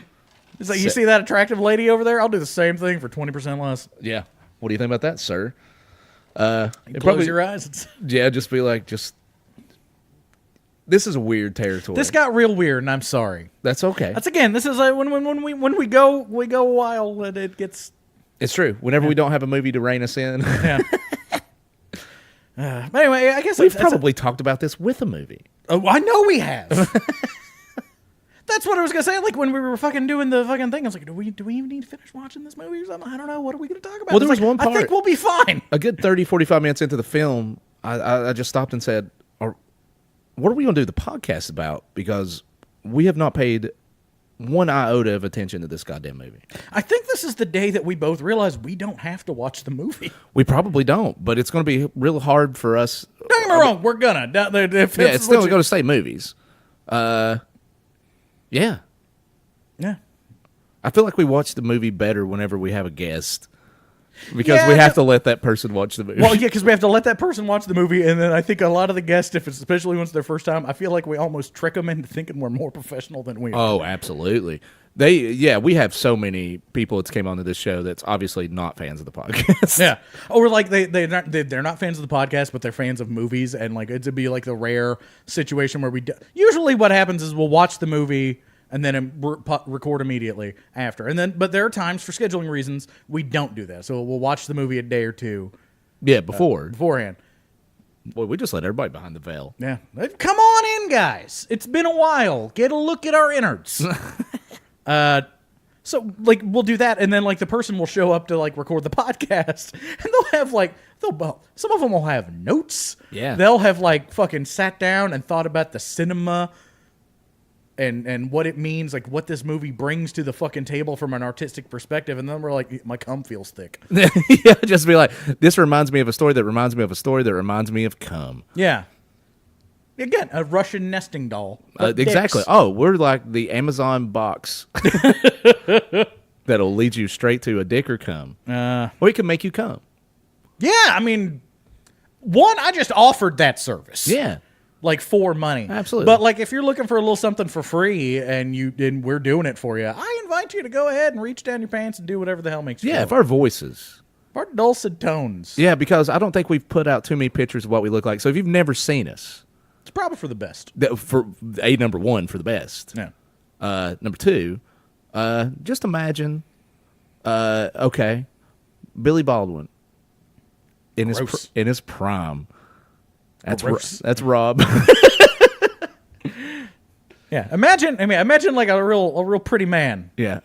It's like, you see that attractive lady over there? I'll do the same thing for 20% less. Yeah. What do you think about that, sir? Close your eyes. Yeah, just be like, this is a weird territory. This got real weird, and I'm sorry. That's okay. That's again. This is like when we go a while, and it gets. It's true. Whenever we don't have a movie to rein us in. Yeah. But anyway, I guess we've probably talked about this with a movie. Oh, I know we have. That's what I was gonna say. Like when we were fucking doing the fucking thing, I was like, do we even need to finish watching this movie or something? I don't know. What are we gonna talk about? Well, there was one part. I think we'll be fine. A good 30, 45 minutes into the film, I just stopped and said, what are we going to do the podcast about? Because we have not paid one iota of attention to this goddamn movie. I think this is the day that we both realize we don't have to watch the movie. We probably don't, but it's going to be real hard for us. Don't get me wrong, we're gonna. It's still going to stay movies. Yeah. Yeah. I feel like we watch the movie better whenever we have a guest. Because we have to let that person watch the movie. Well, yeah, because we have to let that person watch the movie, and then I think a lot of the guests, if it's especially when it's their first time, I feel like we almost trick them into thinking we're more professional than we are. Oh, absolutely. We have so many people that came onto this show that's obviously not fans of the podcast. Yeah, or like they're not fans of the podcast, but they're fans of movies, and like it'd be like the rare situation where usually what happens is we'll watch the movie and then record immediately after, and then but there are times for scheduling reasons we don't do that, so we'll watch the movie a day or two. Yeah, beforehand. Boy, we just let everybody behind the veil. Yeah, come on in, guys. It's been a while. Get a look at our innards. So like we'll do that, and then like the person will show up to like record the podcast, and they'll have like some of them will have notes. Yeah, they'll have like fucking sat down and thought about the cinema and what it means, like what this movie brings to the fucking table from an artistic perspective, and then we're like, my cum feels thick. Yeah, just be like, this reminds me of a story that reminds me of a story that reminds me of cum. Yeah. Again, a Russian nesting doll. Exactly. Dicks. Oh, we're like the Amazon box that'll lead you straight to a dick or cum. We can make you cum. Yeah, I mean, I just offered that service. Yeah. Like for money. Absolutely. But like if you're looking for a little something for free and we're doing it for you, I invite you to go ahead and reach down your pants and do whatever the hell makes you Yeah, feel. if our voices. Our dulcet tones. Yeah, because I don't think we've put out too many pictures of what we look like. So if you've never seen us, It's probably for the best. for number one, for the best. Yeah. Number two, just imagine, okay, Billy Baldwin in his prime. That's Rob. Yeah. Imagine like a real pretty man. Yeah.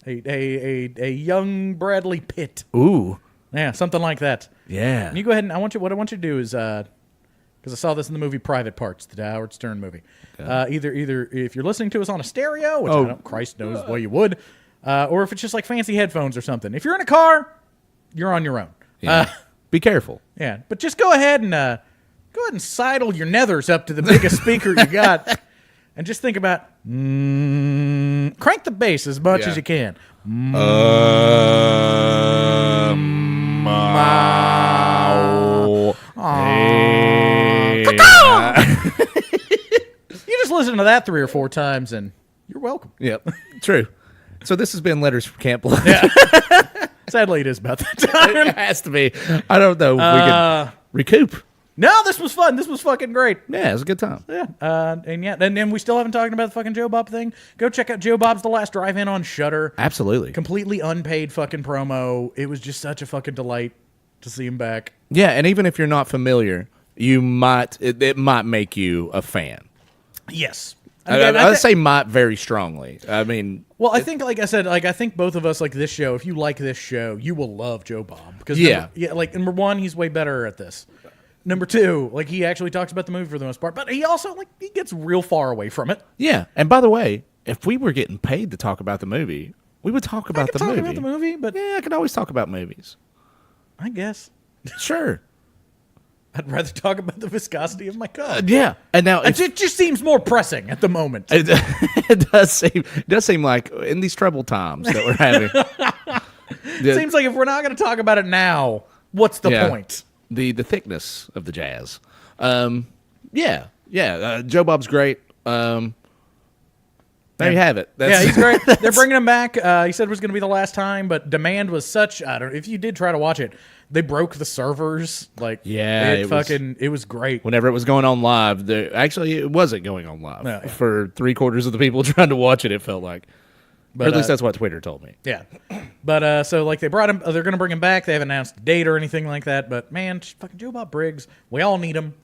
A young Bradley Pitt. Ooh. Yeah, something like that. Yeah. And you go ahead and what I want you to do is because I saw this in the movie Private Parts, the Howard Stern movie. Either if you're listening to us on a stereo, which Christ knows why you would, or if it's just like fancy headphones or something. If you're in a car, you're on your own. Yeah. Be careful. Yeah, but just go ahead and sidle your nethers up to the biggest speaker you got, and just think about crank the bass as much as you can. You just listen to that 3 or 4 times, and you're welcome. Yep. True. So this has been Letters from Camp Blood. Yeah. Sadly, it is about that time. It has to be. I don't know if we can recoup. No, this was fun. This was fucking great. Yeah, it was a good time. Yeah. And we still haven't talked about the fucking Joe Bob thing. Go check out Joe Bob's The Last Drive-In on Shudder. Absolutely. Completely unpaid fucking promo. It was just such a fucking delight to see him back. Yeah, and even if you're not familiar, it might make you a fan. Yes. I'd say might very strongly. I mean, well, I think, like I said, like I think both of us like this show. If you like this show, you will love Joe Bob because like number one, he's way better at this. Number two, like he actually talks about the movie for the most part, but he also like he gets real far away from it. Yeah, and by the way, if we were getting paid to talk about the movie, we would talk about the movie. About the movie, but yeah, I could always talk about movies. I guess. Sure. I'd rather talk about the viscosity of my cum. Yeah, and now it just seems more pressing at the moment. It does seem like in these troubled times that we're having. It seems like if we're not going to talk about it now, what's the point? The thickness of the jazz. Joe Bob's great. There you have it. He's great. They're bringing him back. He said it was going to be the last time, but demand was such. I don't know if you did try to watch it. They broke the servers. Like, it was great. Whenever it was going on live, actually it wasn't going on live for 3/4 of the people trying to watch it. It felt like, but, or at least that's what Twitter told me. Yeah, but so like they brought him. They're going to bring him back. They haven't announced a date or anything like that. But man, fucking Joe Bob Briggs. We all need him.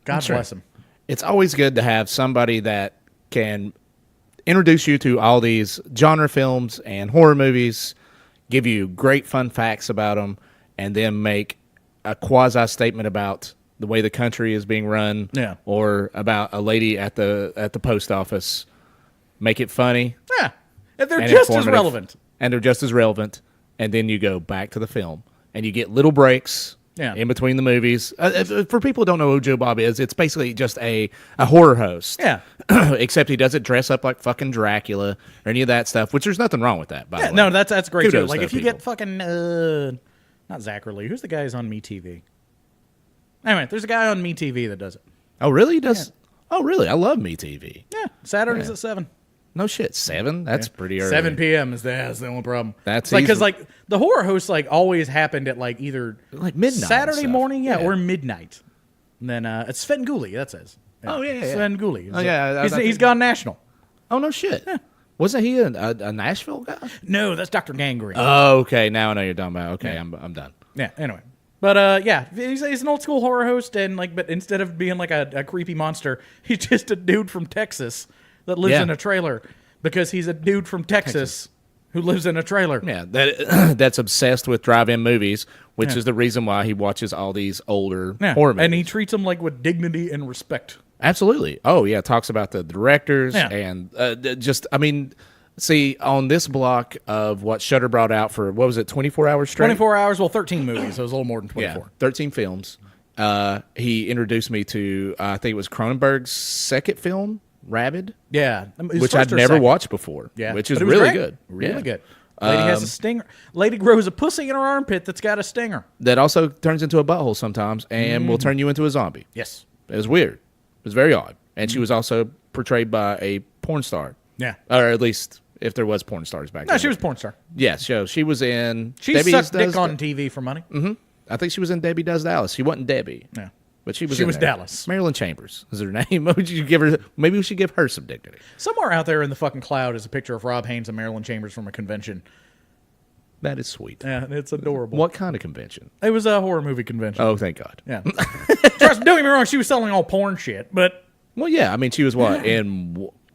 God bless him. It's always good to have somebody that can introduce you to all these genre films and horror movies, give you great fun facts about them, and then make a quasi statement about the way the country is being run, or about a lady at the post office. Make it funny, and they're just as relevant, and then you go back to the film, and you get little breaks in between the movies. For people who don't know who Joe Bob is, it's basically just a horror host. Yeah. Except he doesn't dress up like fucking Dracula or any of that stuff, which there's nothing wrong with that, by the way. No, that's great, too. Kudos Like, to if you people. get fucking, not Zachary, who's the guy who's on MeTV? Anyway, there's a guy on MeTV that does it. Oh, really? He does? Oh, really? I love MeTV. Yeah, Saturdays at 7. No shit, 7? That's pretty early. 7 p.m. is the only problem. That's like, because easy. like the horror hosts like always happened at like either Like midnight and Saturday stuff. morning, Yeah. or midnight. And then it's Svengoolie, that says. Oh, yeah. Svengoolie. Oh, yeah, He's gone national. Oh, no shit. Wasn't he a Nashville guy? No, that's Dr. Gangrene. Oh, okay. Now I know you're talking about. Okay, Yeah. I'm done. Yeah, anyway. But yeah, he's an old school horror host, and like, but instead of being like a creepy monster, he's just a dude from Texas that lives Yeah. in a trailer because he's a dude from Texas who lives in a trailer. Yeah, that's obsessed with drive-in movies, which is the reason why he watches all these older horror movies. And he treats them like with dignity and respect. Absolutely. Oh, yeah, talks about the directors Yeah. and just, I mean, see, on this block of what Shudder brought out for, what was it, 24 hours straight? 24 hours, well, 13 movies, so it was a little more than 24. Yeah, 13 films. He introduced me to, I think it was Cronenberg's second film, Rabid, Yeah. His which first I'd or never second. watched before, Yeah. which is But it was really great. good. Really Yeah. good. Lady has a stinger. Lady grows a pussy in her armpit that's got a stinger. That also turns into a butthole sometimes and will turn you into a zombie. Yes. It was weird. It was very odd. And she was also portrayed by a porn star. Yeah. Or at least if there was porn stars back No, then. she was a porn star. Yes, she was in She Debbie sucked Does dick on TV for money. I think she was in Debbie Does Dallas. She wasn't Debbie. Yeah. But she was She in was there. Dallas. Marilyn Chambers is her name. Would you give her? Maybe we should give her some dignity. Somewhere out there in the fucking cloud is a picture of Rob Haynes and Marilyn Chambers from a convention. That is sweet. Yeah, it's adorable. What kind of convention? It was a horror movie convention. Oh, thank God. Yeah. Trust me, don't get me wrong, she was selling all porn shit, but Well, yeah. I mean, she was what?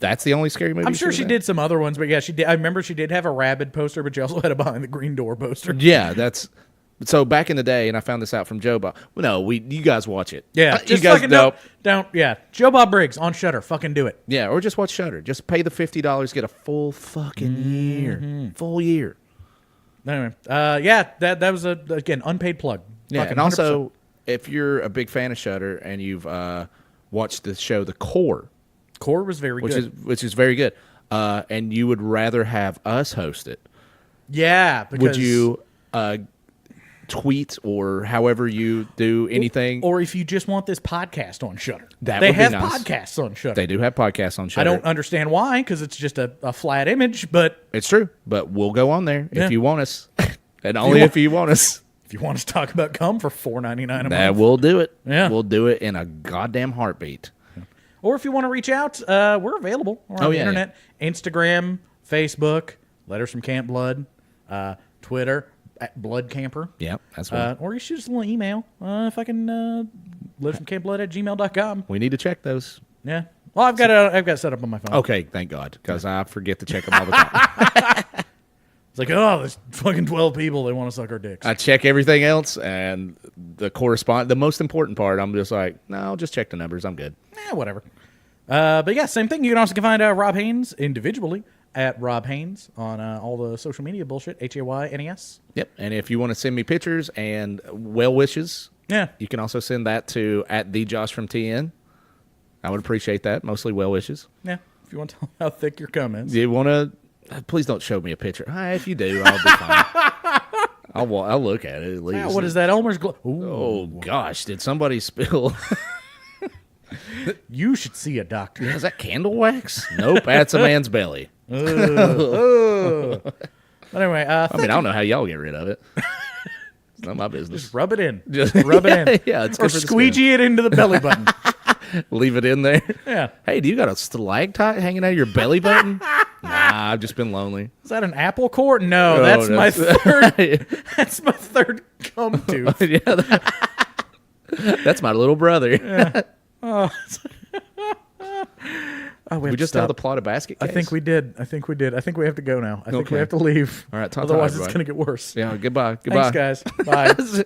That's the only scary movie. I'm sure she was in? did some other ones, but yeah, she did. I remember she did have a Rabid poster, but she also had a Behind the Green Door poster. Yeah, that's. So back in the day, and I found this out from Joe Bob. Well, no, you guys watch it. Yeah, you just guys fucking don't. Yeah, Joe Bob Briggs on Shudder. Fucking do it. Yeah, or just watch Shudder. Just pay the $50, get a full fucking year, full year. Anyway, yeah, that was again unpaid plug. Yeah, Fucking and also 100%. if you're a big fan of Shudder and you've watched the show The Core, Core was very good. which is very good, and you would rather have us host it, Yeah, because would you tweet or however you do anything? or if you just want this podcast on Shudder, That they would be have nice. podcasts on Shudder. They do have podcasts on I Shudder. don't understand why, because it's just a flat image. But It's true, but we'll go on there Yeah. if you want us, and only if you want us. if you want us to talk about cum for $4.99 a That month, we'll do it. Yeah. We'll do it in a goddamn heartbeat. or if you want to reach out, we're available. We're on the internet, Instagram, Facebook, Letters from Camp Blood, Twitter at Blood Camper. Yeah, that's what Or you shoot us a little email. If I can, lettersfromcampblood@gmail.com. we need to check those. Yeah. Well, I've got it set up on my phone. Okay, thank God, because I forget to check them all the time. It's like, oh, there's fucking 12 people. They want to suck our dicks. I check everything else, and the most important part, I'm just like, no, I'll just check the numbers. I'm good. Whatever. But yeah, same thing. You can also find Rob Haynes individually at Rob Haynes on all the social media bullshit. HAYNES. Yep. And if you want to send me pictures and well wishes, Yeah. you can also send that to @thejoshfromtn. I would appreciate that. Mostly well wishes. Yeah. If you want to tell how thick your cum is. Do you want to? Please don't show me a picture. If you do, I'll be fine. I'll look at it at least. Yeah, what is that? Elmer's glow. Oh gosh, did somebody spill? You should see a doctor. Is that candle wax? Nope, that's a man's belly. But anyway, I don't know how y'all get rid of it. It's not my business. just rub it in. Just rub it in. Yeah, it's or good for the squeegee it into the belly button. Leave it in there. Yeah. Hey, do you got a stalactite hanging out of your belly button? Nah, I've just been lonely. Is that an apple core? No, Oh, that's no. my third. That's my third cum tooth. Yeah, that's my little brother. Oh, We just saw the plot of Basket Case. I think we did. I think we have to go now. I think we Okay. have to leave. All right, ta-ta, Otherwise, it's everybody. going to get worse. Yeah, goodbye. Goodbye. Thanks, guys. Bye.